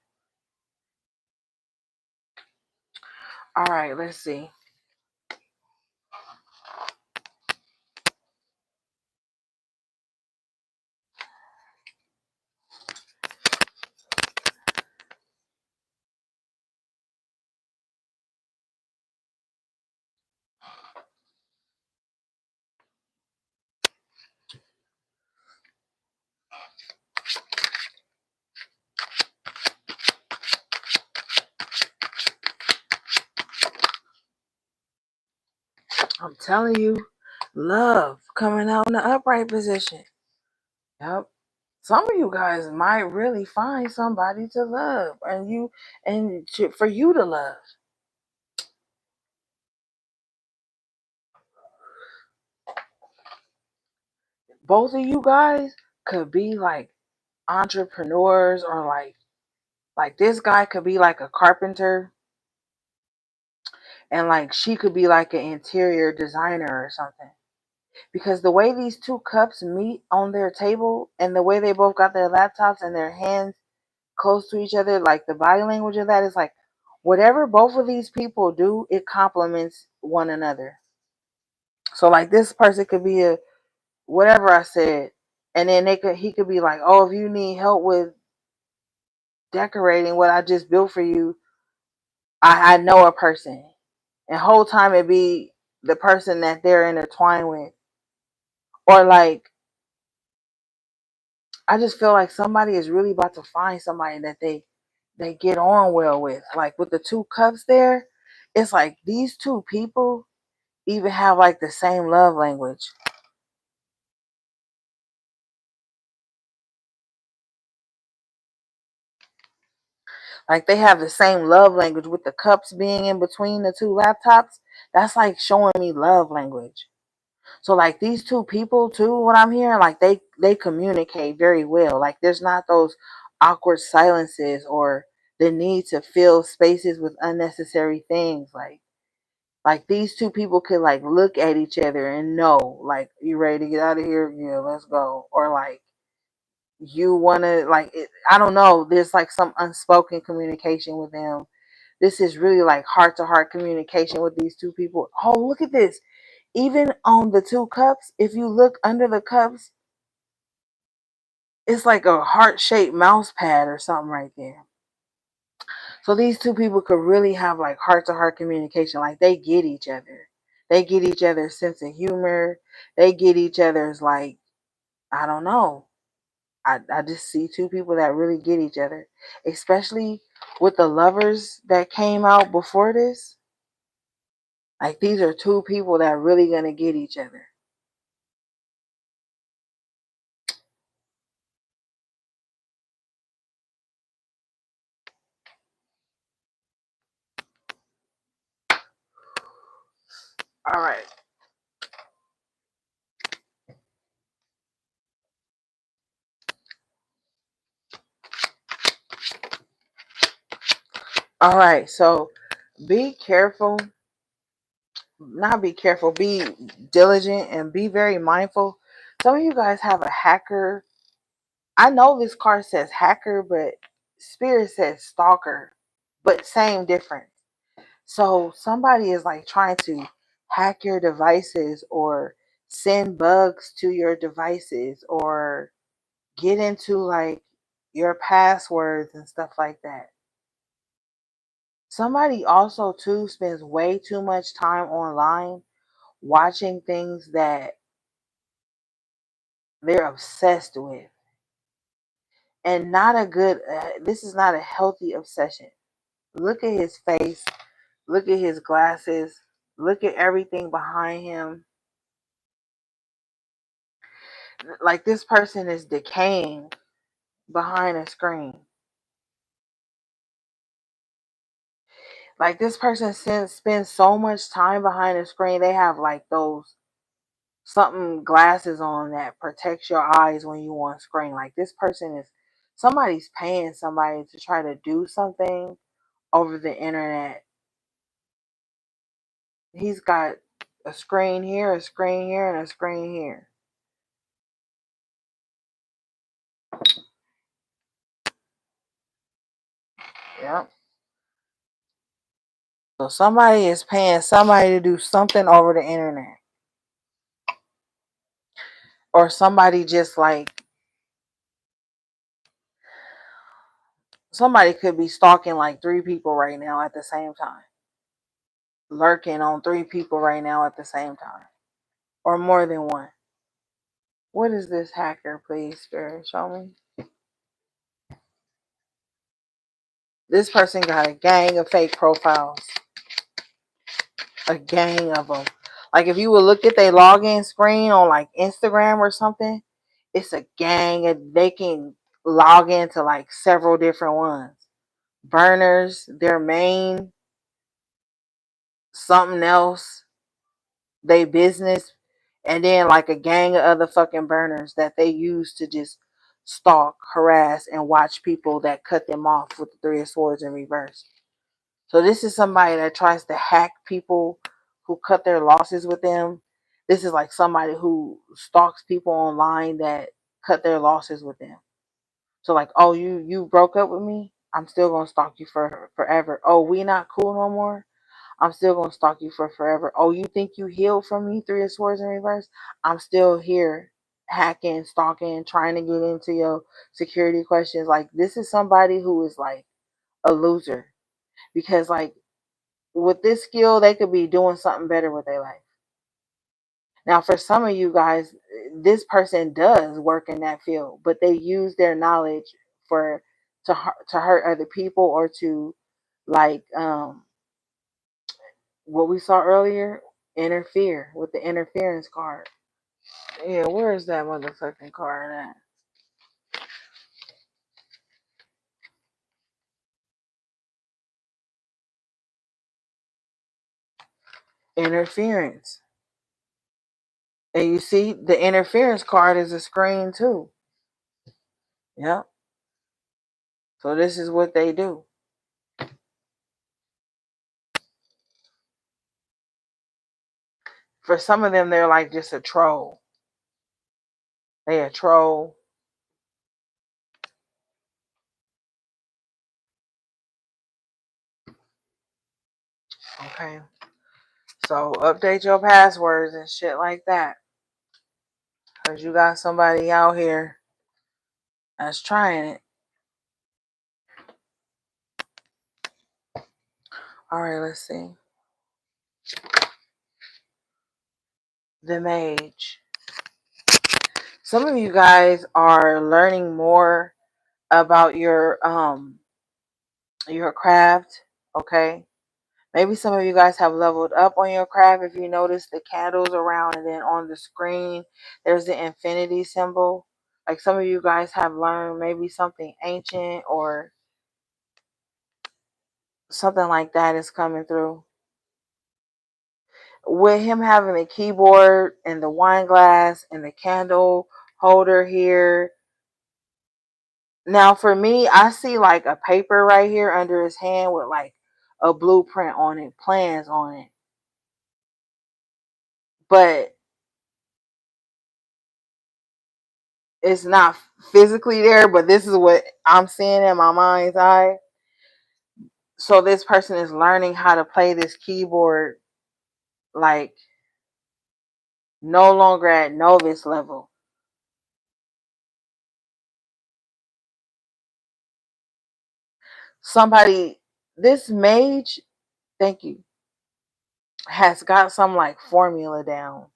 All right, let's see. I'm telling you, love coming out in the upright position. Yep. Some of you guys might really find somebody to love, and for you to love. Both of you guys could be like entrepreneurs, or like this guy could be like a carpenter, and like she could be like an interior designer or something. Because the way these two cups meet on their table and the way they both got their laptops and their hands close to each other, like the body language of that is like whatever both of these people do, it complements one another. So like this person could be a whatever I said, and then he could be like, oh, if you need help with decorating what I just built for you, I know a person. And whole time it be the person that they're intertwined with. Or like I just feel like somebody is really about to find somebody that they get on well with. Like with the two cups there, it's like these two people even have like the same love language. Like they have the same love language with the cups being in between the two laptops. That's like showing me love language. So like these two people too, what I'm hearing, like they communicate very well. Like there's not those awkward silences or the need to fill spaces with unnecessary things. Like these two people could like look at each other and know, like, you ready to get out of here? Yeah, let's go. Or like you wanna like it, I don't know, there's like some unspoken communication with them This is really like heart-to-heart communication with these two people. Oh, look at this. Even on the two cups, if you look under the cups, it's like a heart-shaped mouse pad or something right there. So these two people could really have like heart-to-heart communication. Like they get each other. They get each other's sense of humor. They get each other's like, I don't know. I just see two people that really get each other. Especially with the lovers that came out before this. Like these are two people that are really gonna get each other. All right. All right. So be careful. Not be careful. Be diligent and be very mindful. Some of you guys have a hacker. I know this card says hacker, but Spirit says stalker, but same difference. So somebody is like trying to hack your devices or send bugs to your devices or get into like your passwords and stuff like that. Somebody also too spends way too much time online watching things that they're obsessed with, and not a good this is not a healthy obsession. Look at his face, look at his glasses, look at everything behind him. Like this person is decaying behind a screen. Like this person spends so much time behind a screen. They have like those something glasses on that protects your eyes when you on screen. Like this person is somebody's paying somebody to try to do something over the internet. He's got a screen here, a screen here, and a screen here. Yep. So somebody is paying somebody to do something over the internet. Or somebody just like somebody could be stalking like three people right now at the same time. Lurking on three people right now at the same time. Or more than one. What is this hacker, please, Spirit? Show me. This person got a gang of fake profiles. A gang of them. Like if you would look at their login screen on like Instagram or something, it's a gang of, they can log into like several different ones. Burners, their main, something else, they business, and then like a gang of other fucking burners that they use to just stalk, harass, and watch people that cut them off with the Three of Swords in reverse. So this is somebody that tries to hack people who cut their losses with them. This is like somebody who stalks people online that cut their losses with them. So like, oh, you broke up with me? I'm still gonna stalk you for forever. Oh, we not cool no more? I'm still gonna stalk you for forever. Oh, you think you healed from me? Three of Swords in reverse. I'm still here hacking, stalking, trying to get into your security questions. Like this is somebody who is like a loser. Because like with this skill, they could be doing something better with their life. Now, for some of you guys, this person does work in that field, but they use their knowledge for to hurt other people or to like what we saw earlier, interfere with the interference card. Yeah, where is that motherfucking card at? Interference. And you see, the interference card is a screen too. Yep. So this is what they do. For some of them, they're like just a troll. They a troll. Okay. So update your passwords and shit like that. Because you got somebody out here that's trying it. Alright, let's see. The Mage. Some of you guys are learning more about your craft, okay? Maybe some of you guys have leveled up on your craft. If you notice the candles around and then on the screen, there's the infinity symbol. Like some of you guys have learned maybe something ancient or something like that is coming through. With him having the keyboard and the wine glass and the candle holder here. Now for me, I see like a paper right here under his hand with like a blueprint on it, plans on it. But it's not physically there, but this is what I'm seeing in my mind's eye. So this person is learning how to play this keyboard like no longer at novice level. Somebody, this mage, thank you, has got some like formula down.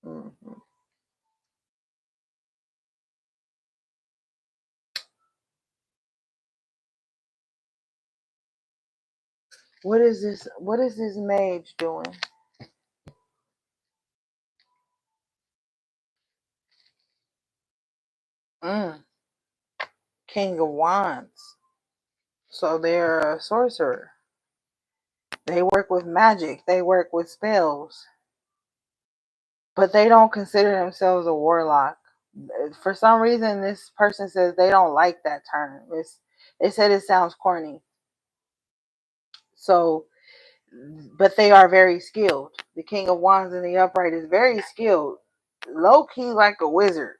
Mm-hmm. What is this? What is this mage doing? King of Wands. So they're a sorcerer. They work with magic. They work with spells. But they don't consider themselves a warlock. For some reason, this person says they don't like that term. They said it sounds corny. So, but they are very skilled. The King of Wands in the upright is very skilled. Low key like a wizard.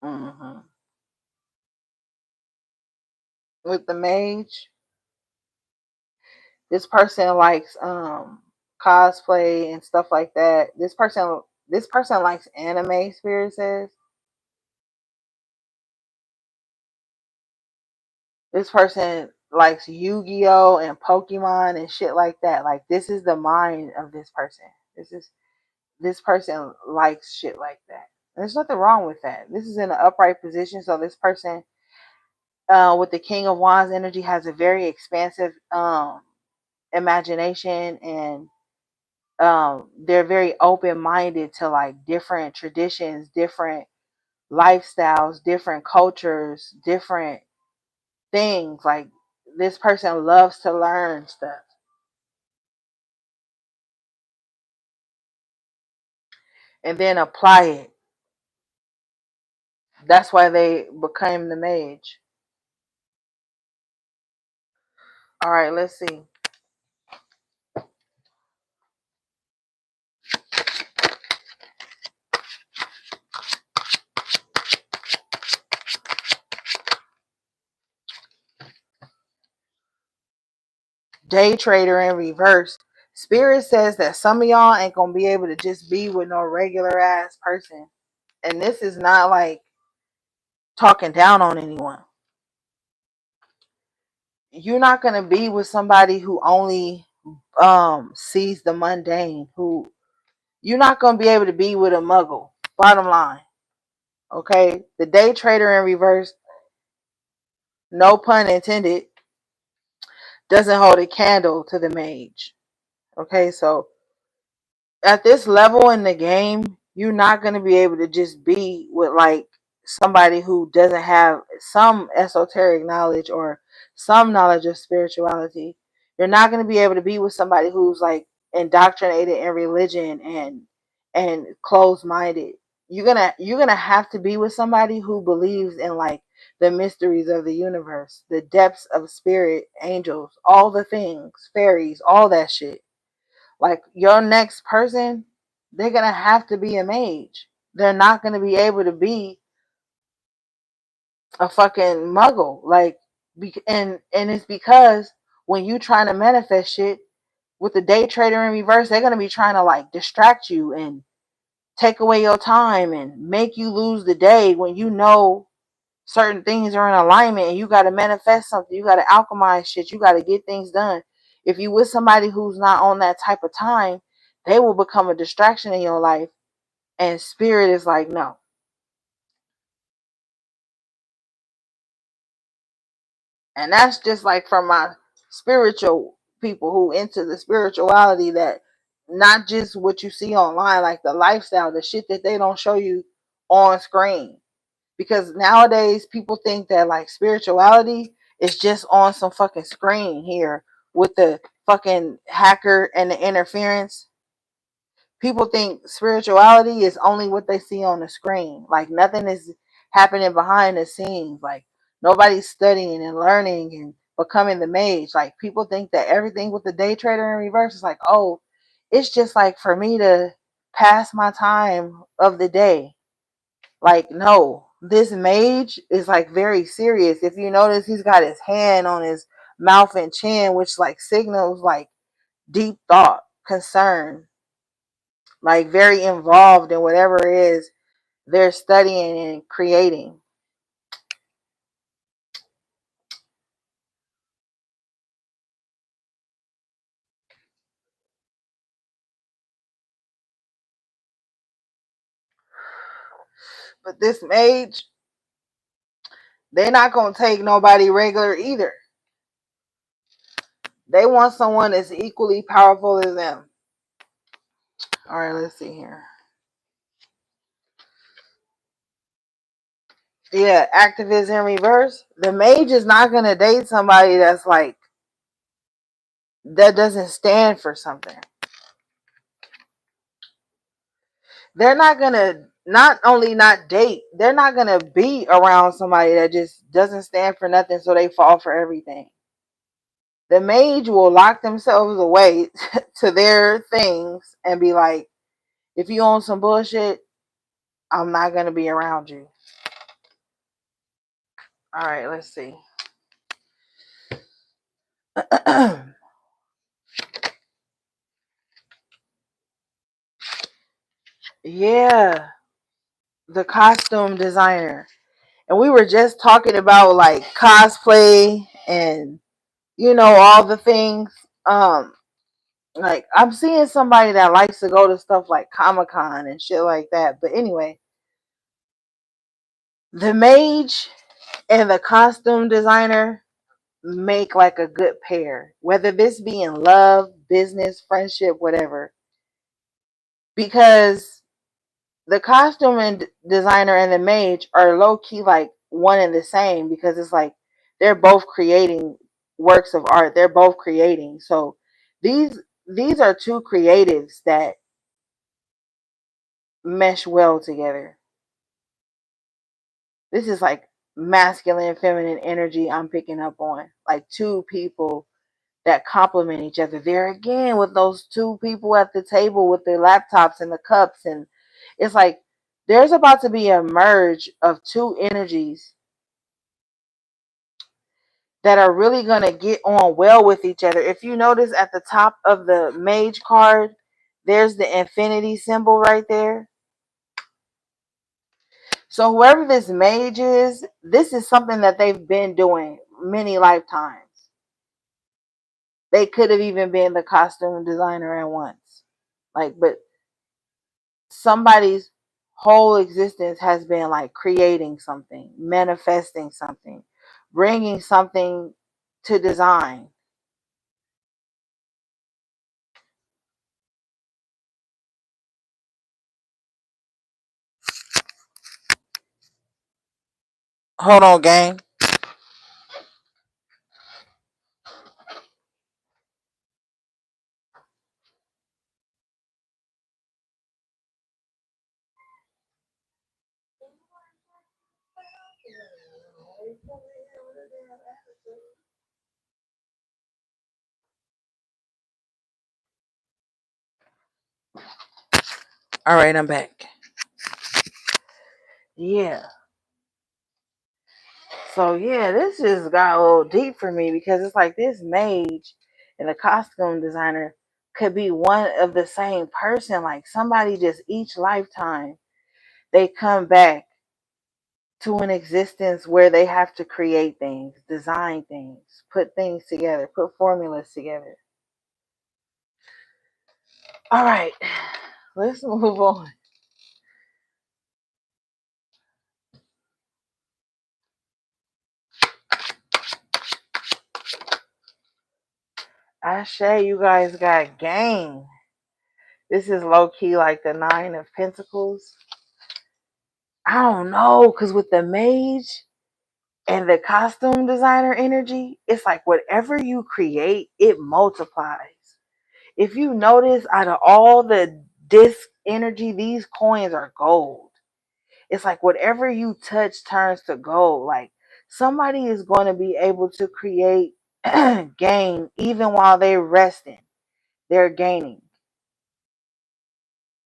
Mm-hmm. With the mage, this person likes cosplay and stuff like that. This person likes anime, Spirit says. This person likes Yu-Gi-Oh and Pokemon and shit like that. Like this is the mind of this person. This person likes shit like that. There's nothing wrong with that. This is in an upright position, so this person with the King of Wands energy has a very expansive imagination, and they're very open-minded to like different traditions, different lifestyles, different cultures, different things. Like this person loves to learn stuff and then apply it. That's why they became the mage. All right, let's see. Day trader in reverse. Spirit says that some of y'all ain't gonna be able to just be with no regular ass person. And this is not like talking down on anyone. You're not gonna be with somebody who only sees the mundane, who you're not gonna be able to be with a muggle. Bottom line. Okay? The day trader in reverse, no pun intended, doesn't hold a candle to the mage. Okay, so at this level in the game, you're not going to be able to just be with like somebody who doesn't have some esoteric knowledge or some knowledge of spirituality. You're not going to be able to be with somebody who's like indoctrinated in religion and closed-minded. You're gonna have to be with somebody who believes in like the mysteries of the universe, the depths of spirit, angels, all the things, fairies, all that shit. Like your next person, they're gonna have to be a mage. They're not gonna be able to be a fucking muggle. Like, and it's because when you trying to manifest shit with the day trader in reverse, they're gonna be trying to like distract you and take away your time and make you lose the day when you know certain things are in alignment and you got to manifest something. You got to alchemize shit. You got to get things done. If you with somebody who's not on that type of time, they will become a distraction in your life. And spirit is like, no. And that's just like from my spiritual people who into the spirituality, that not just what you see online, like the lifestyle, the shit that they don't show you on screen. Because nowadays people think that like spirituality is just on some fucking screen here with the fucking hacker and the interference. People think spirituality is only what they see on the screen. Like nothing is happening behind the scenes. Like nobody's studying and learning and becoming the mage. Like people think that everything with the day trader in reverse is like, oh, it's just like for me to pass my time of the day. Like, no, this mage is like very serious. If you notice, he's got his hand on his mouth and chin, which like signals like deep thought, concern, like very involved in whatever it is they're studying and creating. But this mage, they're not gonna take nobody regular either. They want someone that's equally powerful as them. All right, let's see here. Yeah, activist in reverse. The mage is not gonna date somebody that's like that doesn't stand for something. They're not gonna not only not date, they're not gonna be around somebody that just doesn't stand for nothing, so they fall for everything. The mage will lock themselves away to their things and be like, if you own some bullshit, I'm not gonna be around you. All right, let's see. Yeah, the costume designer. And we were just talking about like cosplay and all the things. Like I'm seeing somebody that likes to go to stuff like Comic-Con and shit like that. But anyway, the mage and the costume designer make like a good pair, whether this be in love, business, friendship, whatever. Because the costume and designer and the mage are low key like one and the same, because it's like they're both creating works of art. They're both creating. So these are two creatives that mesh well together. This is like masculine, feminine energy I'm picking up on. Like two people that complement each other. There again with those two people at the table with their laptops and the cups. And it's like there's about to be a merge of two energies that are really going to get on well with each other. If you notice at the top of the mage card, there's the infinity symbol right there. So whoever this mage is, this is something that they've been doing many lifetimes. They could have even been the costume designer at once. Like, but somebody's whole existence has been like creating something, manifesting something, bringing something to design. Hold on, gang. All right, I'm back. Yeah. So yeah, this just got a little deep for me because it's like this mage and the costume designer could be one of the same person. Like somebody just each lifetime they come back to an existence where they have to create things, design things, put things together, put formulas together. All right, let's move on. Ashe, you guys got game. This is low key like the Nine of Pentacles. I don't know, because with the mage and the costume designer energy, it's like whatever you create, it multiplies. If you notice, out of all the disc energy, these coins are gold. It's like whatever you touch turns to gold. Like somebody is going to be able to create gain even while they're resting. They're gaining.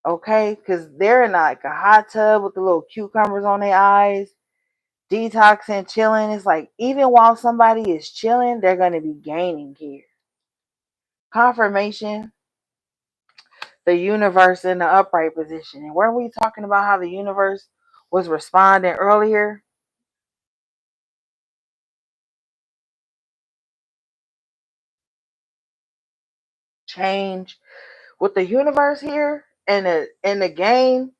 Okay? Because they're in like a hot tub with the little cucumbers on their eyes, detoxing, chilling. It's like even while somebody is chilling, they're going to be gaining here. Confirmation, the universe in the upright position. And weren't we talking about how the universe was responding earlier? Change with the universe here and the game.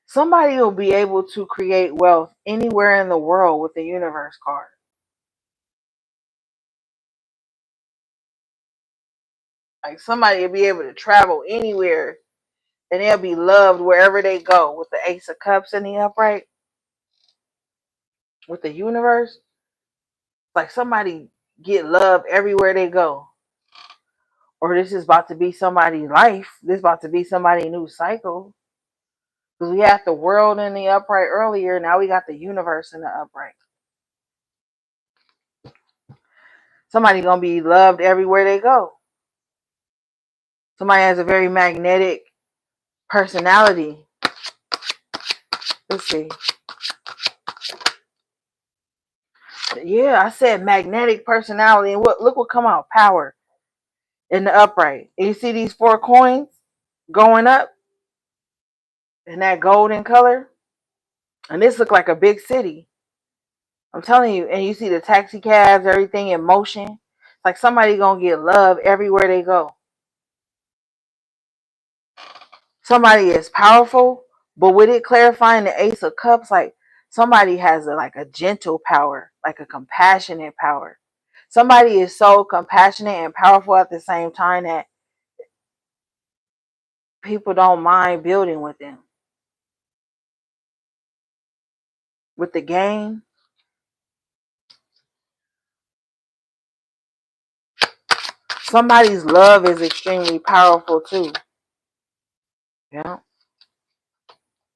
Somebody will be able to create wealth anywhere in the world with the universe card. Like somebody will be able to travel anywhere and they'll be loved wherever they go with the Ace of Cups in the upright. With the universe, like somebody get love everywhere they go. Or this is about to be somebody's life. This is about to be somebody's new cycle. Because we had the world in the upright earlier. Now we got the universe in the upright. Somebody going to be loved everywhere they go. Somebody has a very magnetic personality. Let's see. Yeah, I said magnetic personality. And look what come out. Power in the upright. And you see these 4 coins going up in that golden color? And this look like a big city. I'm telling you. And you see the taxi cabs, everything in motion. Like somebody going to get love everywhere they go. Somebody is powerful, but with it clarifying the Ace of Cups, like somebody has a gentle power, like a compassionate power. Somebody is so compassionate and powerful at the same time that people don't mind building with them. With the game, somebody's love is extremely powerful too. Yeah,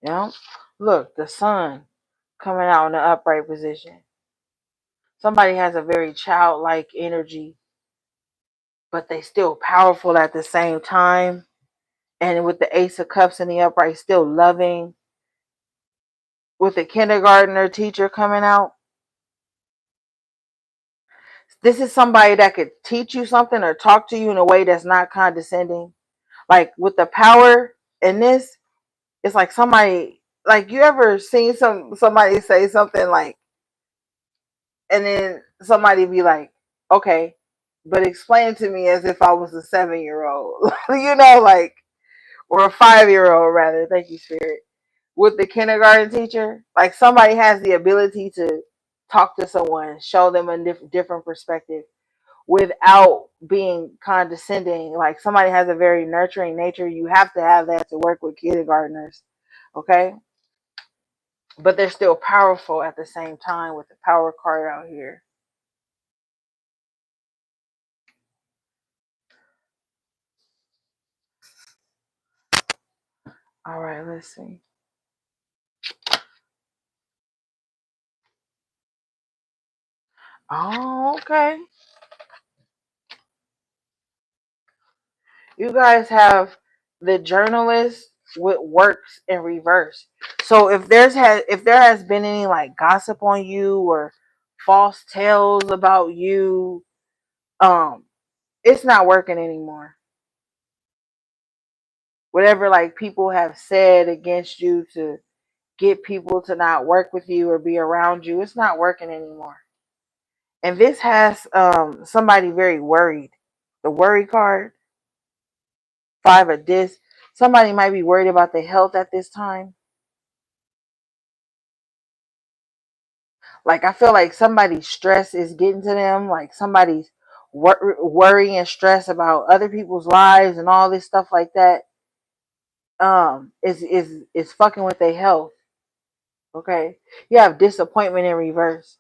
yeah. Look, the sun coming out in the upright position. Somebody has a very childlike energy, but they still powerful at the same time. And with the Ace of Cups in the upright, still loving. With the kindergartner teacher coming out, this is somebody that could teach you something or talk to you in a way that's not condescending. Like with the power in this, it's like somebody, like you ever seen somebody say something like, and then somebody be like, okay, but explain to me as if I was a 7-year-old, like, or a 5-year-old rather. Thank you, Spirit. With the kindergarten teacher, like somebody has the ability to talk to someone, show them a different perspective without being condescending. Like somebody has a very nurturing nature. You have to have that to work with kindergartners. Okay. But they're still powerful at the same time with the power card out here. All right, let's see. Oh, okay. You guys have the journalist with works in reverse. So if there has been any like gossip on you or false tales about you, um, it's not working anymore. Whatever like people have said against you to get people to not work with you or be around you, it's not working anymore. And this has somebody very worried. The worry card, five of this. Somebody might be worried about their health at this time. Like I feel like somebody's stress is getting to them. Like somebody's worry and stress about other people's lives and all this stuff like that. Is fucking with their health. Okay, you have disappointment in reverse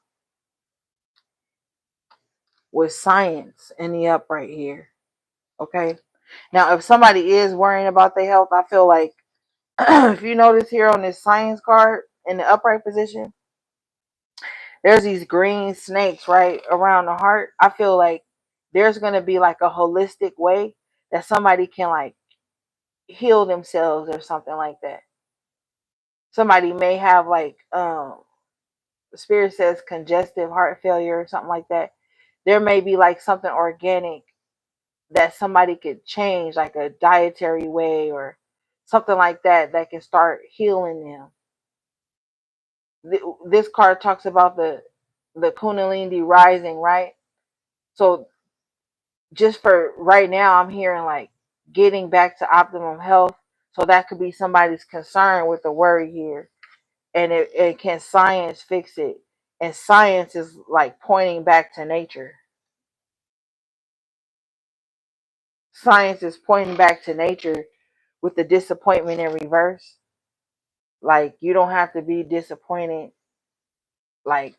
with science in the upright here. Okay, now if somebody is worrying about their health, I feel like if you notice here on this science card in the upright position, there's these green snakes right around the heart. I feel like there's going to be like a holistic way that somebody can like heal themselves or something like that. Somebody may have like spirit says congestive heart failure or something like that. There may be like something organic that somebody could change, like a dietary way or something like that that can start healing them. This card talks about the Kundalini rising, right? So just for right now, I'm hearing like getting back to optimum health. So that could be somebody's concern with the worry here. And it can science fix it? And science is like pointing back to nature. Science is pointing back to nature with the disappointment in reverse. Like you don't have to be disappointed. Like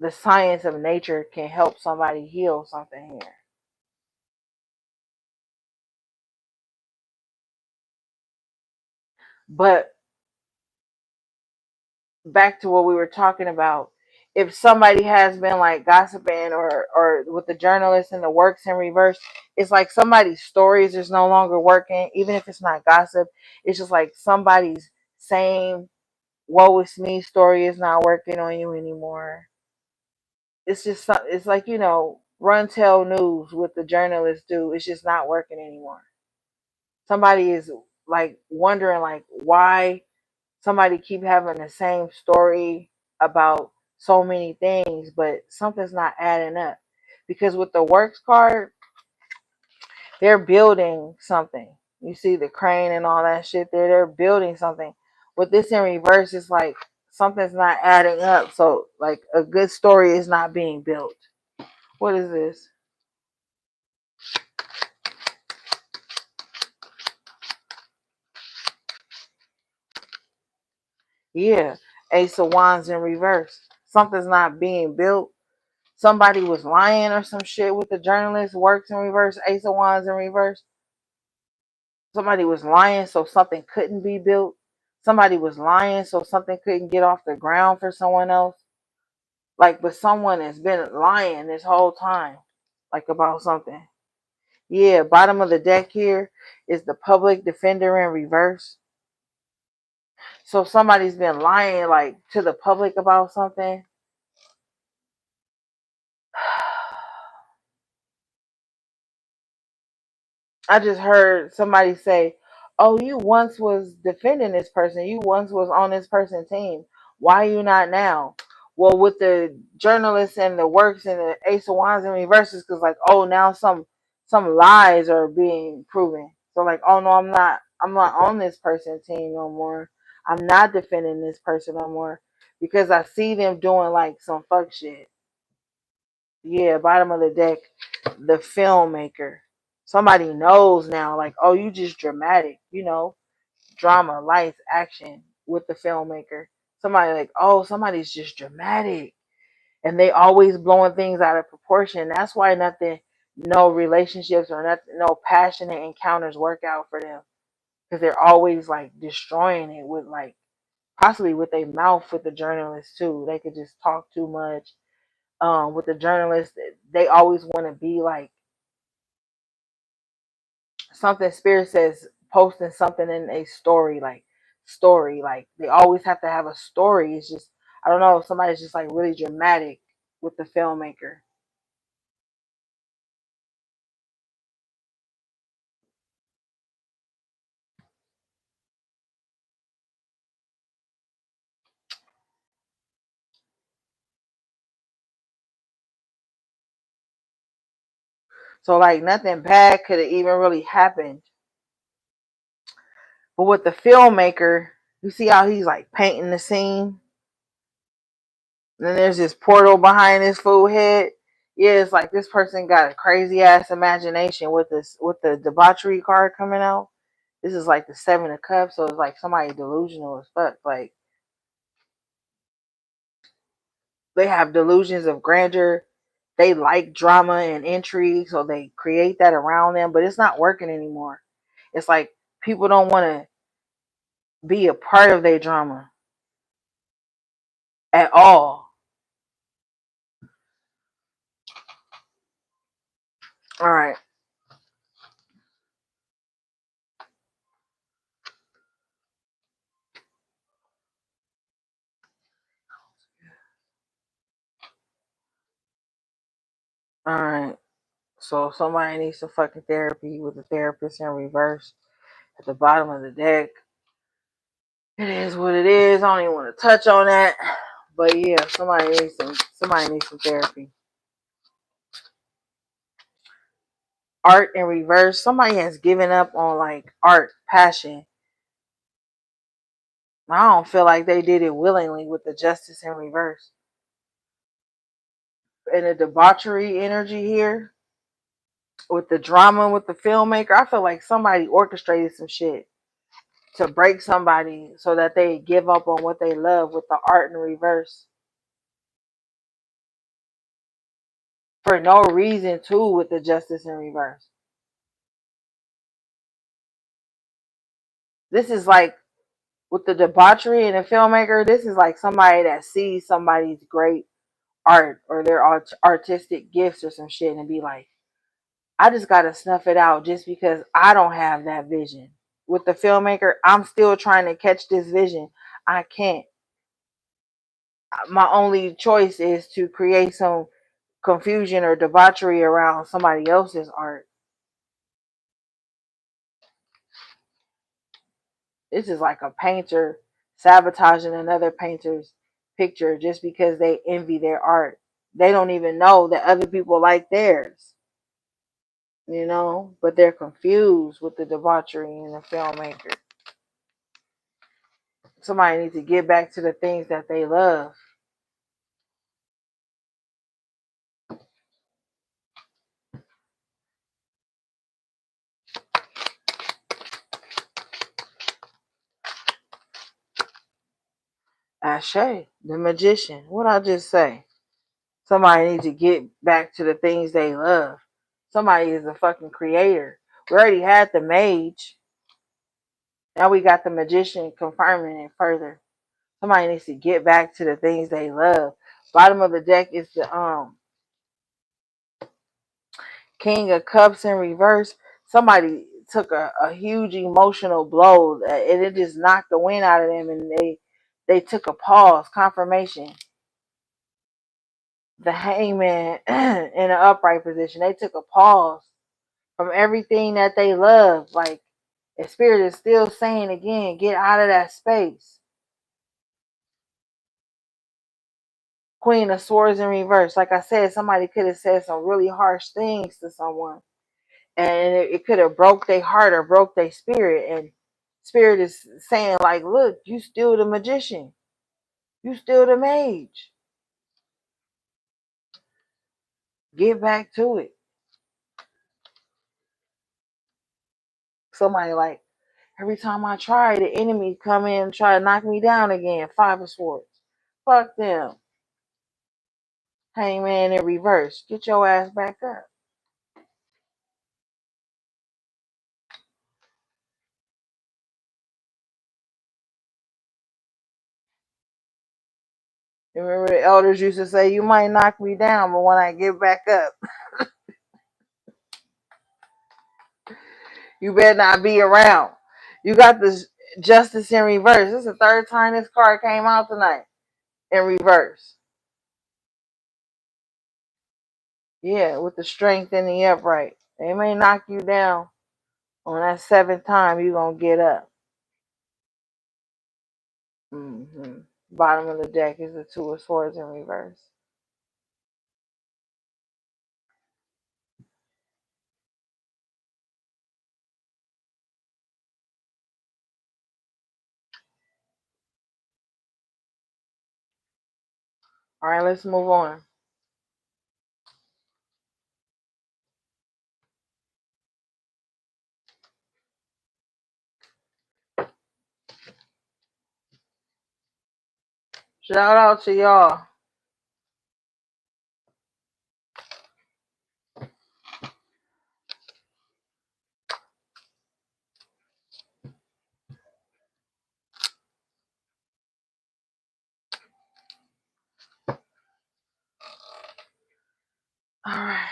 the science of nature can help somebody heal something here. But back to what we were talking about, if somebody has been like gossiping or with the journalists and the works in reverse, it's like somebody's stories is no longer working. Even if it's not gossip, it's just like somebody's saying woe is me story is not working on you anymore. It's just it's like, run tell news what the journalists do. It's just not working anymore. Somebody is like wondering like why somebody keep having the same story about so many things, but something's not adding up. Because with the works card, they're building something. You see the crane and all that shit there, they're building something. With this in reverse, it's like something's not adding up. So like a good story is not being built. What is this? Yeah. Ace of Wands in reverse. Something's not being built. Somebody was lying or some shit with the journalist. Works in reverse. Ace of Wands in reverse. Somebody was lying so something couldn't be built. Somebody was lying so something couldn't get off the ground for someone else. Like, but someone has been lying this whole time, like about something. Yeah, bottom of the deck here is the public defender in reverse. So somebody's been lying like to the public about something. I just heard somebody say, "Oh, you once was defending this person. You once was on this person's team. Why are you not now?" Well, with the journalists and the works and the Ace of Wands and reverses, because like, oh, now some lies are being proven. So like, oh no, I'm not. I'm not on this person's team no more. I'm not defending this person no more because I see them doing like some fuck shit. Yeah, bottom of the deck, the filmmaker. Somebody knows now, like, oh, you just dramatic, drama, lights, action with the filmmaker. Somebody like, oh, somebody's just dramatic. And they always blowing things out of proportion. That's why nothing, no relationships or nothing, no passionate encounters work out for them. Because they're always like destroying it with like possibly with their mouth with the journalists too. They could just talk too much with the journalists, they always want to be like something spirit says posting something in a story, like story. Like they always have to have a story. It's just, I don't know, if somebody's just like really dramatic with the filmmaker. So like nothing bad could have even really happened. But with the filmmaker, you see how he's like painting the scene? And then there's this portal behind his fool head. Yeah, it's like this person got a crazy ass imagination with this, with the debauchery card coming out. This is like the Seven of Cups, so it's like somebody delusional as fuck. Like they have delusions of grandeur. They like drama and intrigue, so they create that around them, but it's not working anymore. It's like people don't want to be a part of their drama at all. All right. All right. So somebody needs some fucking therapy with the therapist in reverse at the bottom of the deck. It is what it is. I don't even want to touch on that. But yeah, somebody needs some therapy. Art in reverse. Somebody has given up on like art, passion. I don't feel like they did it willingly with the justice in reverse. And the debauchery energy here with the drama with the filmmaker, I feel like somebody orchestrated some shit to break somebody so that they give up on what they love with the art in reverse. For no reason too with the justice in reverse. This is like with the debauchery and the filmmaker, this is like somebody that sees somebody's great art or their artistic gifts or some shit and be like, I just gotta snuff it out just because I don't have that vision. With the filmmaker, I'm still trying to catch this vision. I can't. My only choice is to create some confusion or debauchery around somebody else's art. This is like a painter sabotaging another painter's picture just because they envy their art. They don't even know that other people like theirs, but they're confused with the debauchery in the filmmaker. Somebody needs to get back to the things that they love. Ashe, the magician. What I just say? Somebody needs to get back to the things they love. Somebody is a fucking creator. We already had the mage. Now we got the magician confirming it further. Somebody needs to get back to the things they love. Bottom of the deck is the King of Cups in reverse. Somebody took a huge emotional blow and it just knocked the wind out of them, and they took a pause, confirmation. The Hangman in an upright position. They took a pause from everything that they love. Like, the spirit is still saying again, get out of that space. Queen of Swords in reverse. Like I said, somebody could have said some really harsh things to someone, and it could have broke their heart or broke their spirit. And spirit is saying, like, look, you still the magician. You still the mage. Get back to it. Somebody like, every time I try, the enemy come in and try to knock me down again. Five of Swords. Fuck them. Hangman in reverse. Get your ass back up. Remember the elders used to say, you might knock me down, but when I get back up, you better not be around. You got this. Justice in reverse. This is the third time this card came out tonight in reverse. Yeah, with the strength in the upright. They may knock you down. On that seventh time, you're going to get up. Bottom of the deck is the Two of Swords in reverse. All right, let's move on. Shout out to y'all. All right.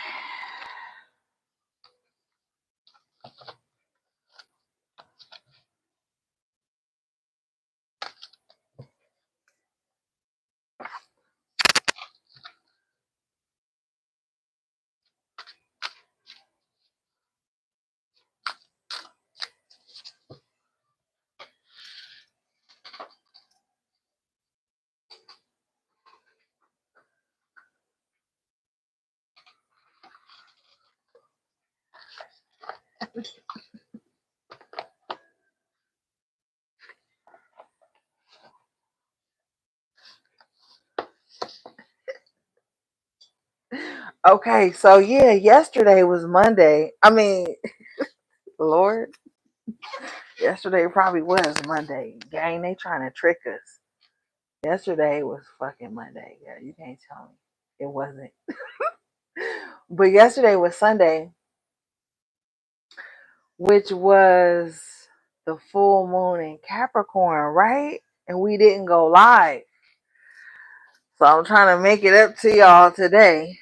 Okay, so yeah, yesterday was Monday. I mean, Lord, yesterday probably was Monday. Gang, they trying to trick us. Yesterday was fucking Monday. Yeah, you can't tell me it wasn't. But yesterday was Sunday, which was the full moon in Capricorn, right? And we didn't go live. So I'm trying to make it up to y'all today.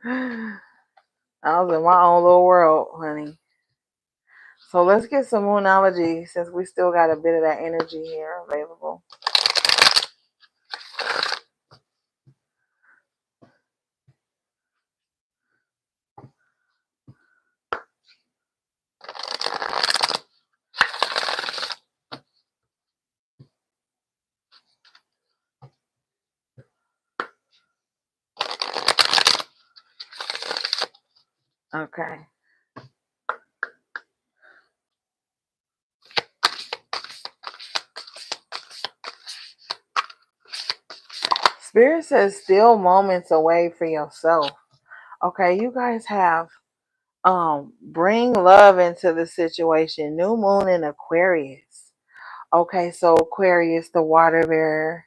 I was in my own little world, honey. So let's get some moonology since we still got a bit of that energy here available. Okay. Spirit says still moments away for yourself. Okay, you guys have bring love into the situation. New moon in Aquarius. Okay, so Aquarius, the water bearer,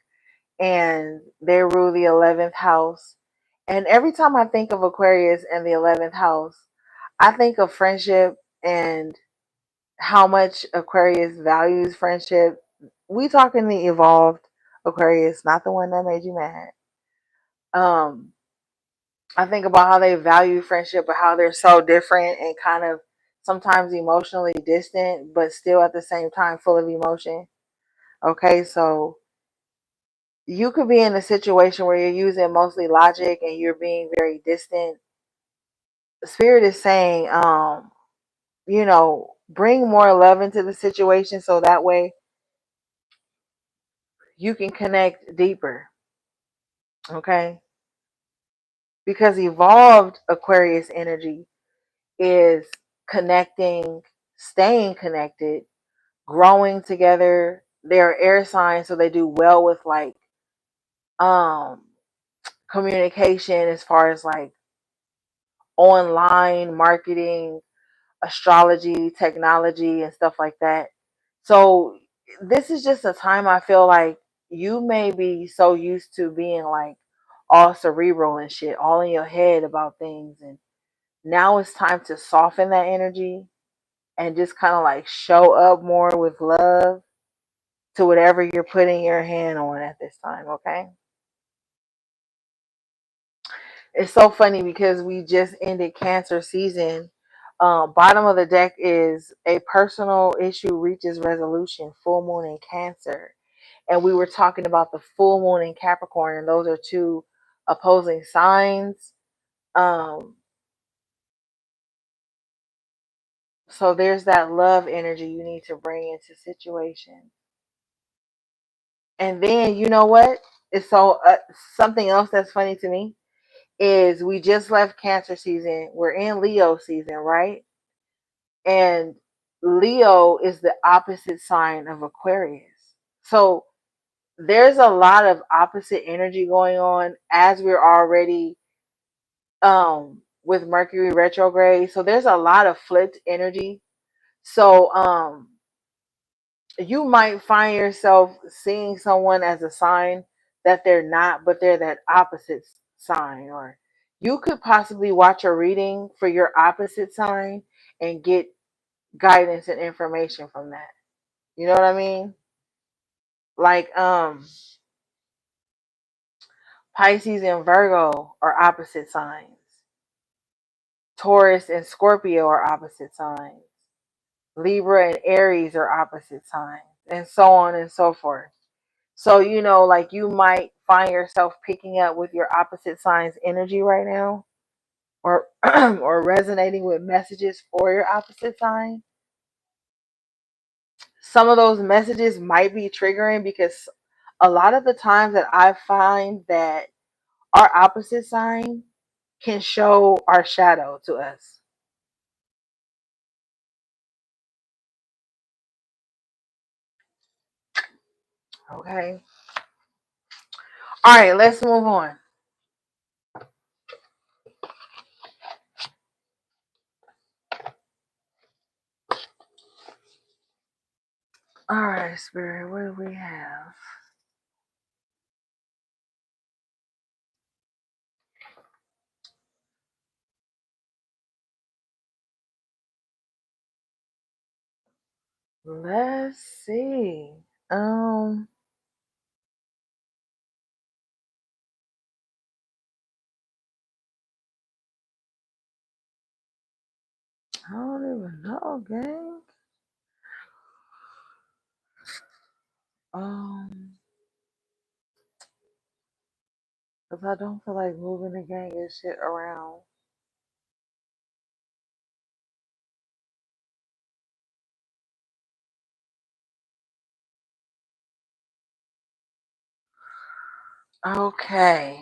and they rule the 11th house. And every time I think of Aquarius and the 11th house, I think of friendship and how much Aquarius values friendship. We talking the evolved Aquarius, not the one that made you mad. I think about how they value friendship, but how they're so different and kind of sometimes emotionally distant, but still at the same time full of emotion. Okay, so you could be in a situation where you're using mostly logic and you're being very distant. Spirit is saying, bring more love into the situation so that way you can connect deeper. Okay, because evolved Aquarius energy is connecting, staying connected, growing together. They're air signs, so they do well with like communication as far as like online marketing, astrology, technology, and stuff like that. So this is just a time I feel like you may be so used to being like all cerebral and shit, all in your head about things, and now it's time to soften that energy and just kind of like show up more with love to whatever you're putting your hand on at this time, okay? It's so funny because we just ended Cancer season, Bottom of the deck is a personal issue reaches resolution, full moon in Cancer. And we were talking about the full moon in Capricorn, and those are two opposing signs. So there's that love energy you need to bring into situations. And then you know what? It's so something else that's funny to me is we just left Cancer season. We're in Leo season, right? And Leo is the opposite sign of Aquarius. So there's a lot of opposite energy going on as we're already with Mercury retrograde. So there's a lot of flipped energy. So you might find yourself seeing someone as a sign that they're not, but they're that opposite sign. Or you could possibly watch a reading for your opposite sign and get guidance and information from that. You know what I mean? Like Pisces and Virgo are opposite signs. Taurus and Scorpio are opposite signs. Libra and Aries are opposite signs, and so on and so forth. So, you know, like you might find yourself picking up with your opposite sign's energy right now, or or resonating with messages for your opposite sign. Some of those messages might be triggering because a lot of the times that I find that our opposite sign can show our shadow to us. Okay. All right, let's move on. All right, Spirit, what do we have? Let's see. Um, I don't even know, gang. Cause I don't feel like moving the gang and shit around. Okay.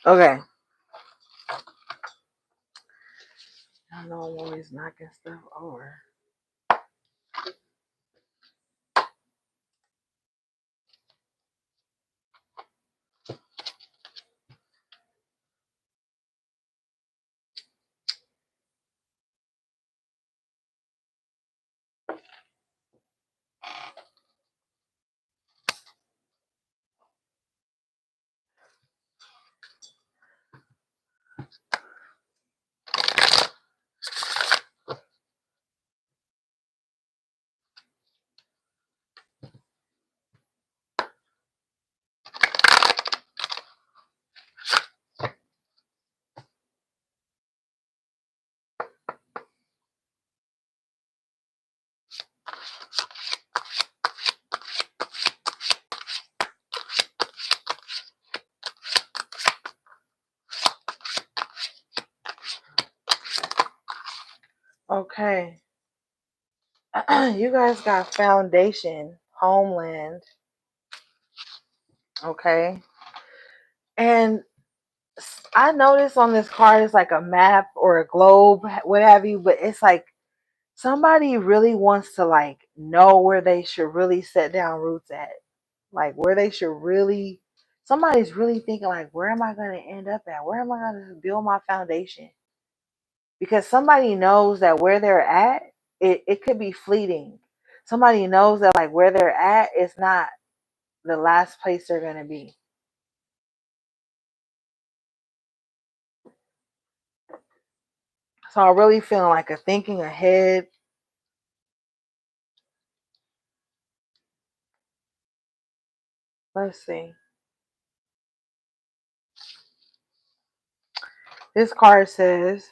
Okay. I know I'm always knocking stuff over. Okay. You guys got foundation, homeland. Okay. And I noticed on this card it's like a map or a globe, what have you, but it's like somebody really wants to like know where they should really set down roots at. Like where they should really somebody's really thinking like where am I gonna end up at? Where am I gonna build my foundation? Because somebody knows that where they're at, it could be fleeting. Somebody knows that like where they're at is not the last place they're gonna be. So I'm really feeling like a thinking ahead. Let's see. This card says,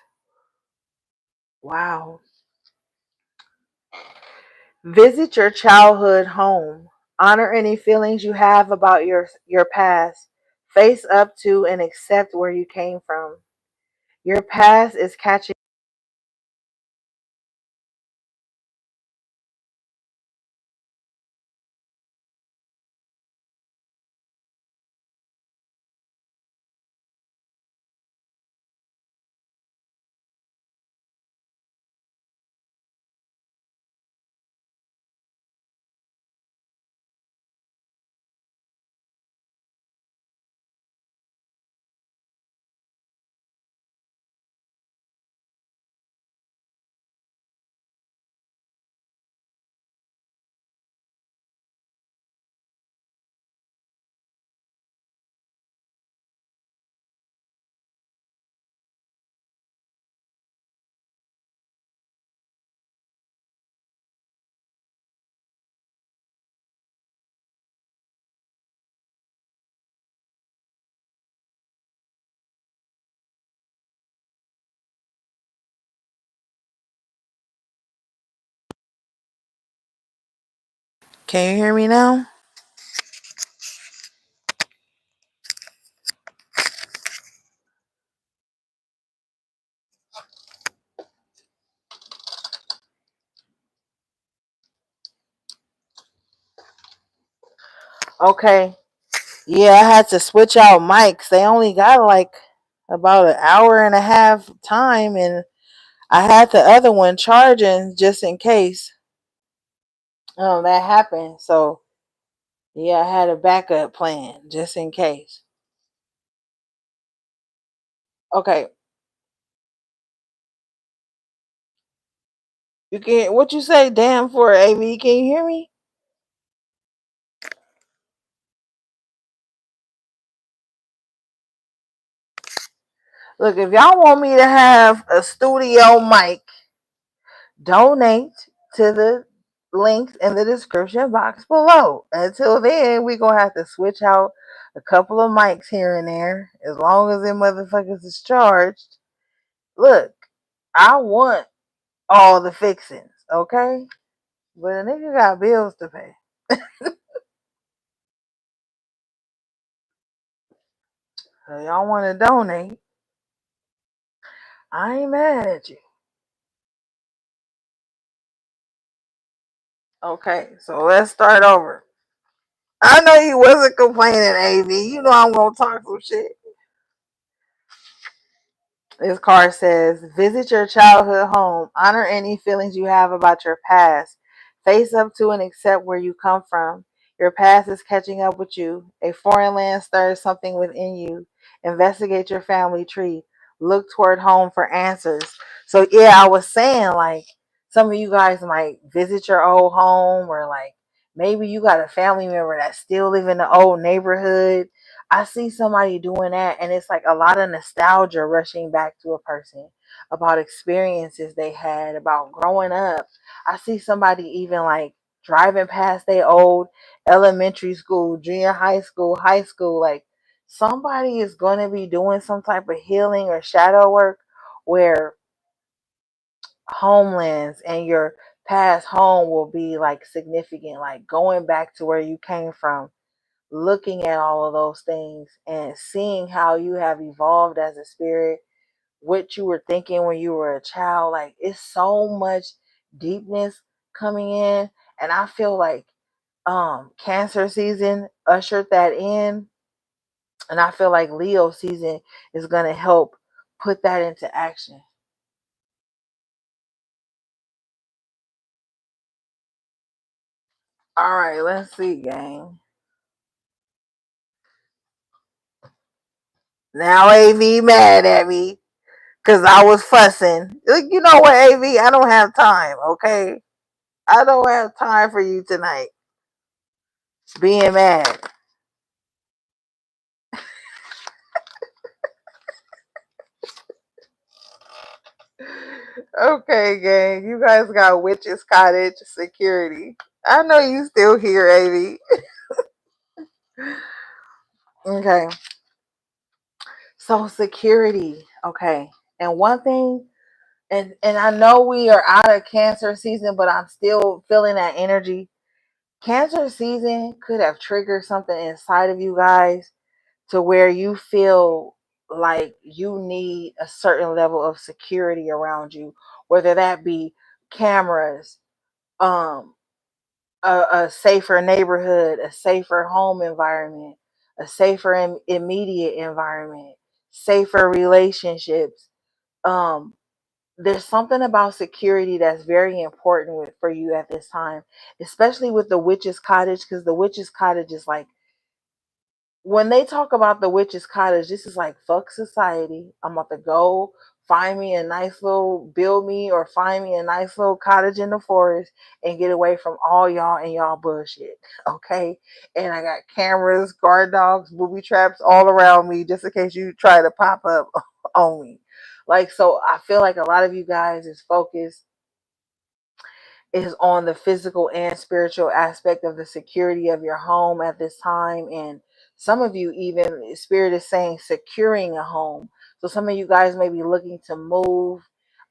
wow. Visit your childhood home. Honor any feelings you have about your past. Face up to and accept where you came from. Your past is catching. Can you hear me now? Okay. Yeah, I had to switch out mics. They only got like about an hour and a half time, and I had the other one charging just in case that happened. So yeah, I had a backup plan just in case. Okay, you can what you say? Damn for AV. Can you hear me? Look, if y'all want me to have a studio mic, donate to the links in the description box below. Until then, we're gonna have to switch out a couple of mics here and there. As long as them motherfuckers is charged. Look, I want all the fixings, okay? But a nigga got bills to pay. So y'all wanna donate, I ain't mad at you. Okay, so let's start over. I know you wasn't complaining, AV. You know I'm gonna talk some shit. This card says, visit your childhood home. Honor any feelings you have about your past. Face up to and accept where you come from. Your past is catching up with you. A foreign land stirs something within you. Investigate your family tree. Look toward home for answers. So, yeah, I was saying, like, some of you guys might visit your old home, or like maybe you got a family member that still live in the old neighborhood. I see somebody doing that, and it's like a lot of nostalgia rushing back to a person about experiences they had, about growing up. I see somebody even like driving past their old elementary school, junior high school. Like somebody is going to be doing some type of healing or shadow work where homelands and your past home will be like significant, like going back to where you came from, looking at all of those things and seeing how you have evolved as a spirit, what you were thinking when you were a child. Like it's so much deepness coming in. And I feel like Cancer season ushered that in. And I feel like Leo season is gonna help put that into action. All right, let's see, gang. Now AV mad at me because I was fussing. You know what, AV? I don't have time, okay? I don't have time for you tonight being mad. Okay, gang. You guys got Witch's Cottage security. I know you still here, Amy. Okay. So security. Okay. And one thing, and I know we are out of Cancer season, but I'm still feeling that energy. Cancer season could have triggered something inside of you guys to where you feel like you need a certain level of security around you, whether that be cameras, um, a safer neighborhood, a safer home environment, a safer immediate environment, safer relationships. Um, there's something about security that's very important for you at this time, especially with the witch's cottage, because the witch's cottage is like, when they talk about the witch's cottage, this is like, fuck society. I'm about to go find me a nice little, build me or find me a nice little cottage in the forest and get away from all y'all and y'all bullshit. Okay. And I got cameras, guard dogs, booby traps all around me just in case you try to pop up on me. Like, so I feel like a lot of you guys is focused is on the physical and spiritual aspect of the security of your home at this time. And some of you, even spirit is saying securing a home. So some of you guys may be looking to move,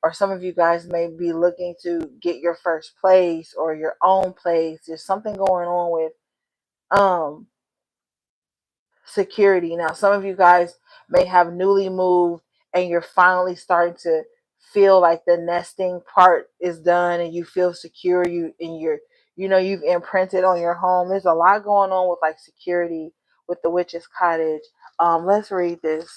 or some of you guys may be looking to get your first place or your own place. There's something going on with um security. Now, some of you guys may have newly moved and you're finally starting to feel like the nesting part is done and you feel secure. You've imprinted on your home. There's a lot going on with like security with the witch's cottage. Let's read this.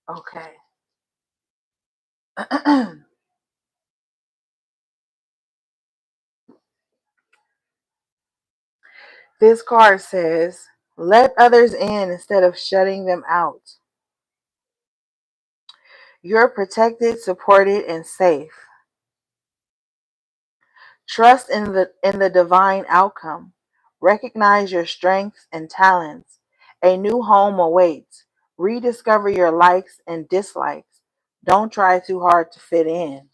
Okay. This card says, let others in instead of shutting them out. You're protected, supported, and safe. Trust in the divine outcome. Recognize your strengths and talents. A new home awaits. Rediscover your likes and dislikes. Don't try too hard to fit in.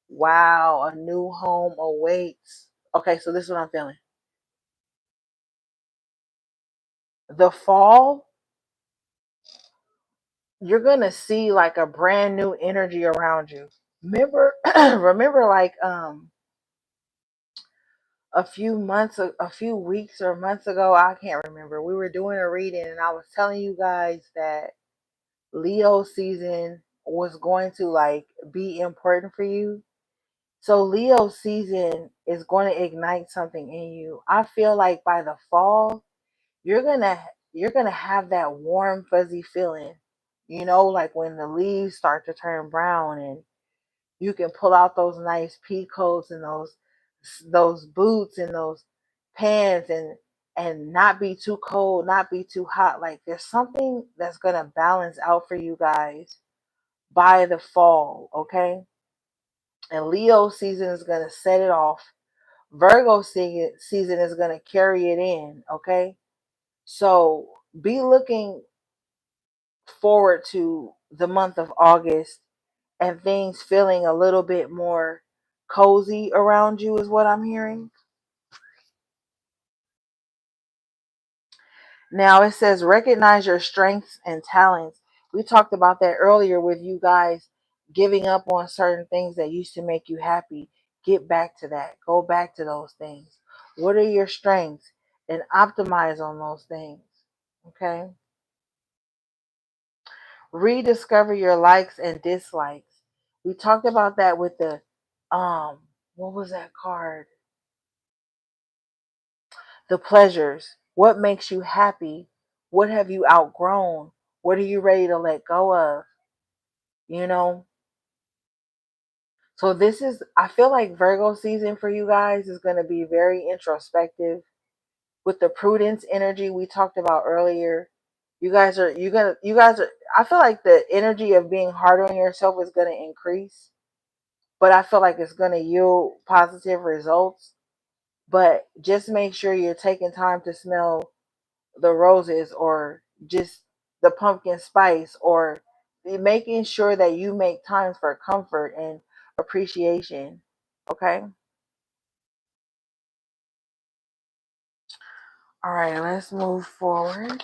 Wow, a new home awaits. Okay, so this is what I'm feeling. The fall, you're gonna see like a brand new energy around you. Remember, remember, like a few weeks or months ago, I can't remember. We were doing a reading and I was telling you guys that Leo season was going to like be important for you. So Leo season is going to ignite something in you. I feel like by the fall, you're going to you're going to have that warm fuzzy feeling. You know, like when the leaves start to turn brown and you can pull out those nice pea coats and those boots and those pants and not be too cold, not be too hot. Like there's something that's gonna balance out for you guys by the fall, okay? And Leo season is gonna set it off. Virgo season is gonna carry it in, okay? So be looking forward to the month of August and things feeling a little bit more cozy around you is what I'm hearing. Now it says recognize your strengths and talents. We talked about that earlier with you guys giving up on certain things that used to make you happy. Get back to that. Go back to those things. What are your strengths? And optimize on those things. Okay? Rediscover your likes and dislikes. We talked about that with the what was that card? The pleasures. What makes you happy? What have you outgrown? What are you ready to let go of? You know? So this is, I feel like Virgo season for you guys is going to be very introspective with the prudence energy we talked about earlier. You guys are, I feel like the energy of being hard on yourself is going to increase. but I feel like it's going to yield positive results. But just make sure you're taking time to smell the roses, or just the pumpkin spice, or making sure that you make times for comfort and appreciation. Okay? All right, let's move forward.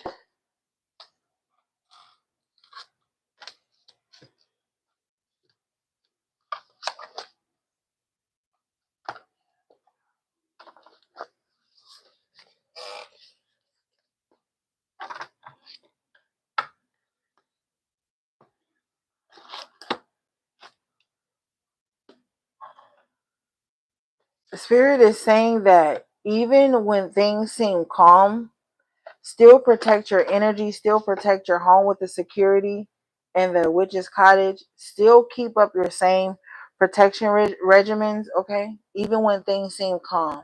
Spirit is saying that even when things seem calm, still protect your energy, still protect your home with the security and the witch's cottage. Still keep up your same protection regimens, okay? Even when things seem calm.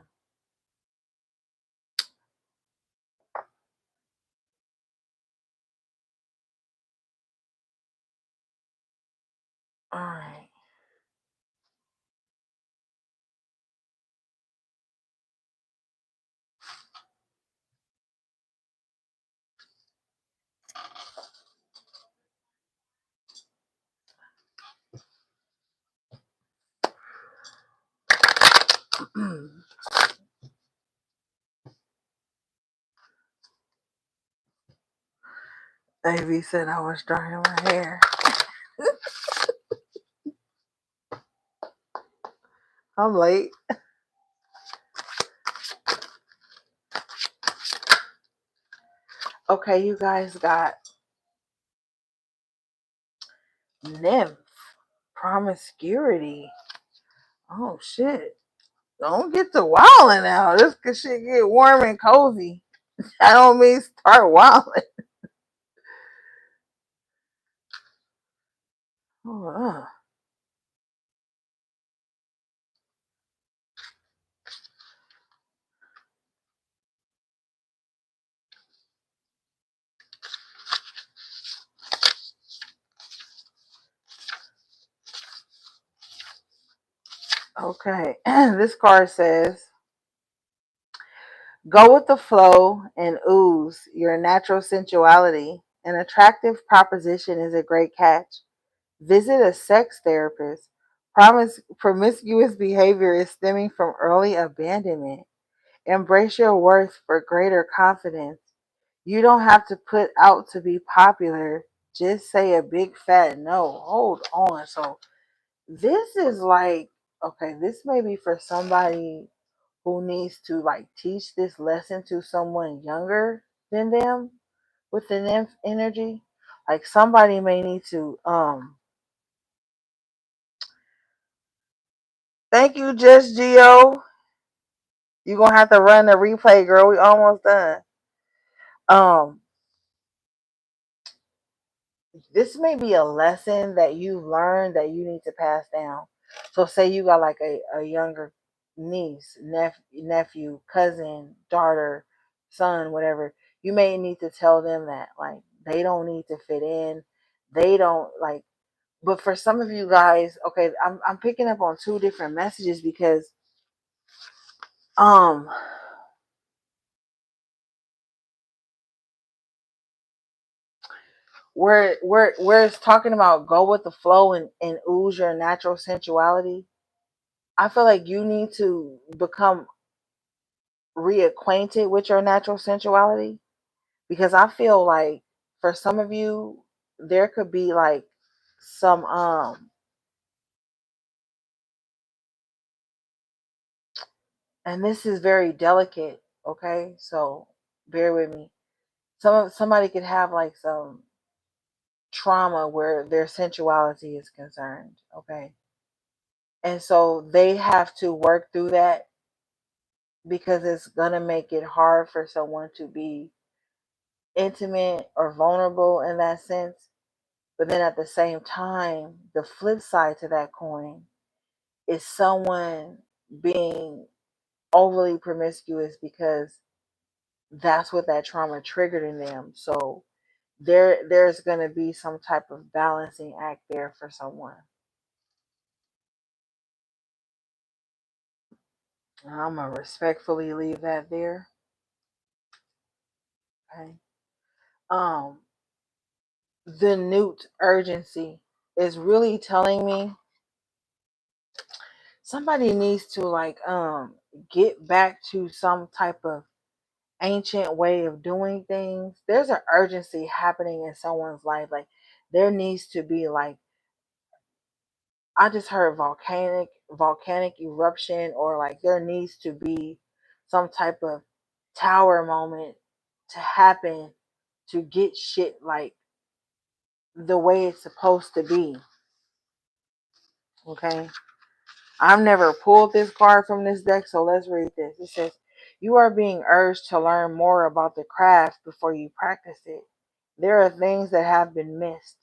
All right. Baby said I was drying my hair. I'm late. Okay, you guys got nymph, promiscuity. Oh shit. Don't get to wilding now. This could shit get warm and cozy. I don't mean start wilding. Oh, okay. This card says, go with the flow and ooze your natural sensuality. An attractive proposition is a great catch. Visit a sex therapist. Promiscuous behavior is stemming from early abandonment. Embrace your worth for greater confidence. You don't have to put out to be popular. Just say a big fat no. Hold on. So this is like, okay, this may be for somebody who needs to like teach this lesson to someone younger than them with the nymph energy. Like somebody may need to thank you, Just Geo. You're gonna have to run the replay, girl. We almost done. Um, this may be a lesson that you've learned that you need to pass down. So say you got like a younger niece, nephew, cousin, daughter, son, whatever. You may need to tell them that like they don't need to fit in. They don't like, but for some of you guys, okay, I'm picking up on two different messages because um where it's talking about go with the flow and ooze your natural sensuality. I feel like you need to become reacquainted with your natural sensuality, because I feel like for some of you there could be like some and this is very delicate, okay? So bear with me. Somebody could have like some trauma where their sensuality is concerned, okay? And so they have to work through that because it's going to make it hard for someone to be intimate or vulnerable in that sense. But then at the same time, the flip side to that coin is someone being overly promiscuous because that's what that trauma triggered in them. So there's going to be some type of balancing act there for someone. I'm gonna respectfully leave that there. Okay. Um, the newt urgency is really telling me somebody needs to get back to some type of ancient way of doing things. There's an urgency happening in someone's life. Like there needs to be like I just heard volcanic eruption, or like there needs to be some type of tower moment to happen to get shit like the way it's supposed to be. Okay. I've never pulled this card from this deck, so let's read this. It says, you are being urged to learn more about the craft before you practice it. There are things that have been missed.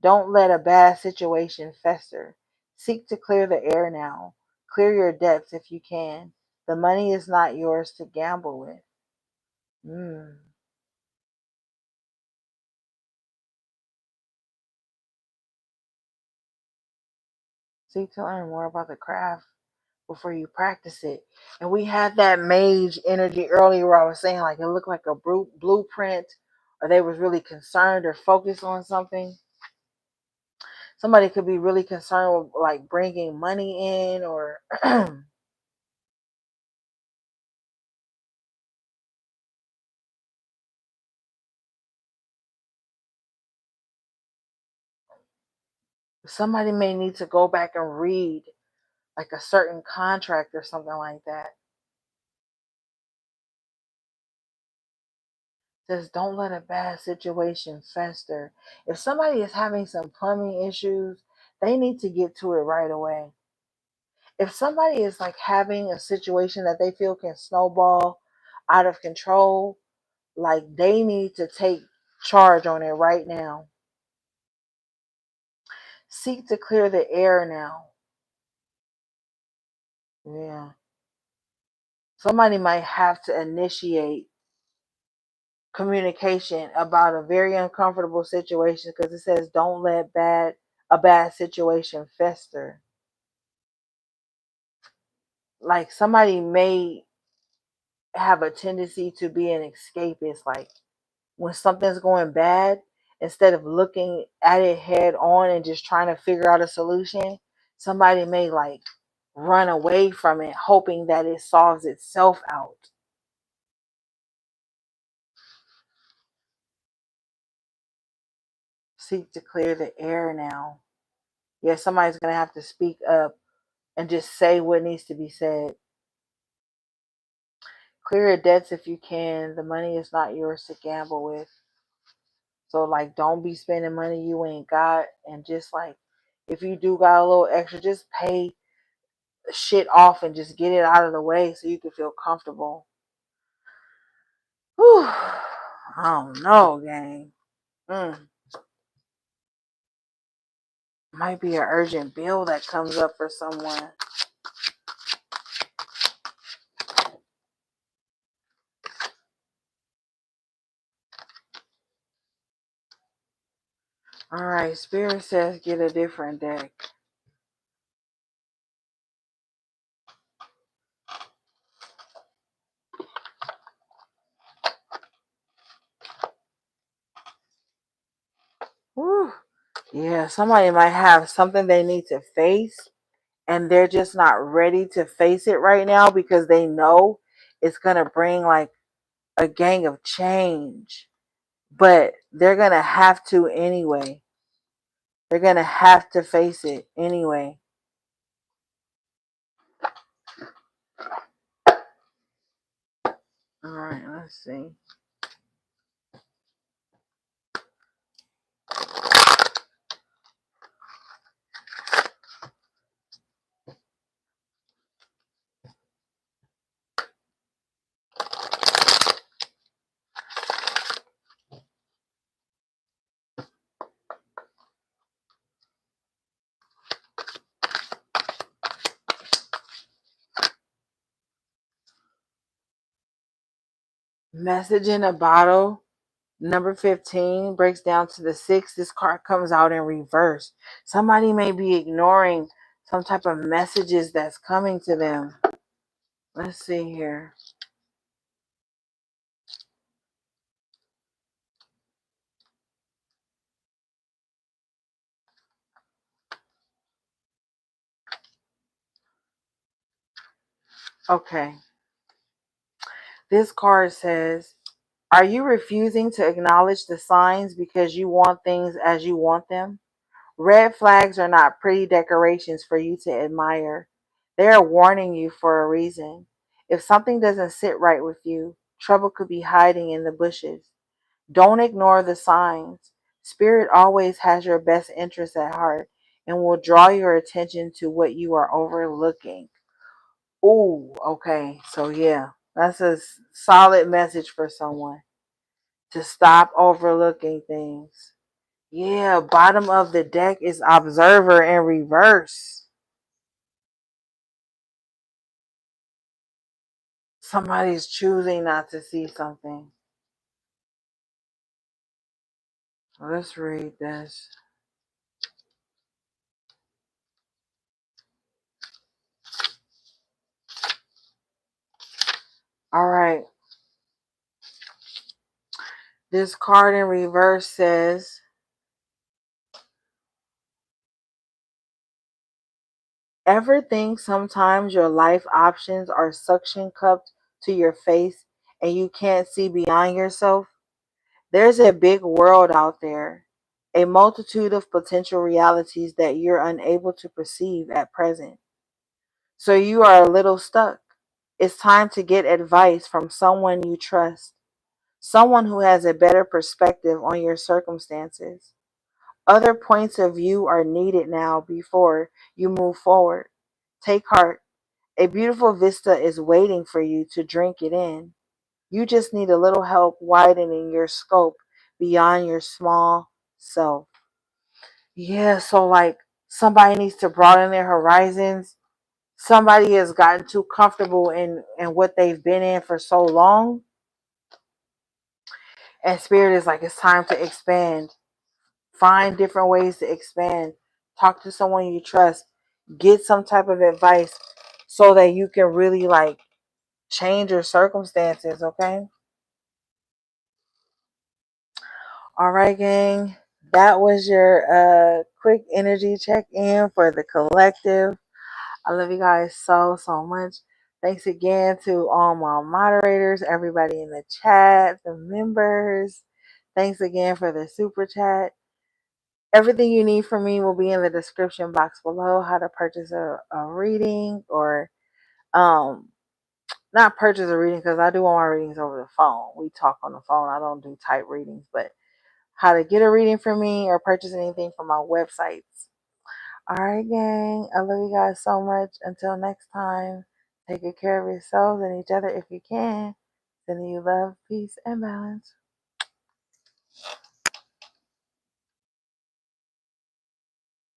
Don't let a bad situation fester. Seek to clear the air now. Clear your debts if you can. The money is not yours to gamble with. Mm. Seek to learn more about the craft before you practice it. And we had that mage energy earlier where I was saying like it looked like a blueprint, or they was really concerned or focused on something. Somebody could be really concerned with like bringing money in, or somebody may need to go back and read like a certain contract or something like that. Says don't let a bad situation fester. If somebody is having some plumbing issues, they need to get to it right away. If somebody is like having a situation that they feel can snowball out of control, like they need to take charge on it right now. Seek to clear the air now. Yeah. Somebody might have to initiate communication about a very uncomfortable situation, because it says don't let a bad situation fester. Like somebody may have a tendency to be an escapist. Like when something's going bad, instead of looking at it head on and just trying to figure out a solution, somebody may like run away from it, hoping that it solves itself out. Seek to clear the air now. Yeah, somebody's going to have to speak up and just say what needs to be said. Clear your debts if you can. The money is not yours to gamble with. So, like, don't be spending money you ain't got. And just like, if you do got a little extra, just pay shit off and just get it out of the way so you can feel comfortable. Whew. I don't know, gang. Might be an urgent bill that comes up for someone. All right, Spirit says get a different deck. Whew. Yeah, somebody might have something they need to face, and they're just not ready to face it right now because they know it's going to bring like a gang of change. But they're going to have to anyway. They're going to have to face it anyway. All right, let's see. Message in a bottle. Number 15 breaks down to the 6. This card comes out in reverse. Somebody may be ignoring some type of messages that's coming to them. Let's see here. Okay. This card says, are you refusing to acknowledge the signs because you want things as you want them? Red flags are not pretty decorations for you to admire. They are warning you for a reason. If something doesn't sit right with you, trouble could be hiding in the bushes. Don't ignore the signs. Spirit always has your best interests at heart and will draw your attention to what you are overlooking. Ooh, okay. So, yeah, that's a solid message for someone to stop overlooking things. Yeah, bottom of the deck is observer in reverse. Somebody's choosing not to see something. Let's read this. All right. This card in reverse says, ever think sometimes your life options are suction cupped to your face and you can't see beyond yourself? There's a big world out there, a multitude of potential realities that you're unable to perceive at present. So you are a little stuck. It's time to get advice from someone you trust, someone who has a better perspective on your circumstances. Other points of view are needed now before you move forward. Take heart. A beautiful vista is waiting for you to drink it in. You just need a little help widening your scope beyond your small self. Yeah, so like somebody needs to broaden their horizons. Somebody has gotten too comfortable in what they've been in for so long. And spirit is like, it's time to expand. Find different ways to expand. Talk to someone you trust. Get some type of advice so that you can really like change your circumstances, okay? All right, gang. That was your quick energy check-in for the collective. I love you guys so much. Thanks again to all my moderators, everybody in the chat, the members. Thanks again for the super chat. Everything you need from me will be in the description box below. How to purchase a reading, or not purchase a reading, because I do all my readings over the phone. We talk on the phone. I don't do type readings, but how to get a reading from me or purchase anything from my websites. All right, gang. I love you guys so much. Until next time, take good care of yourselves and each other if you can. Sending you love, peace, and balance.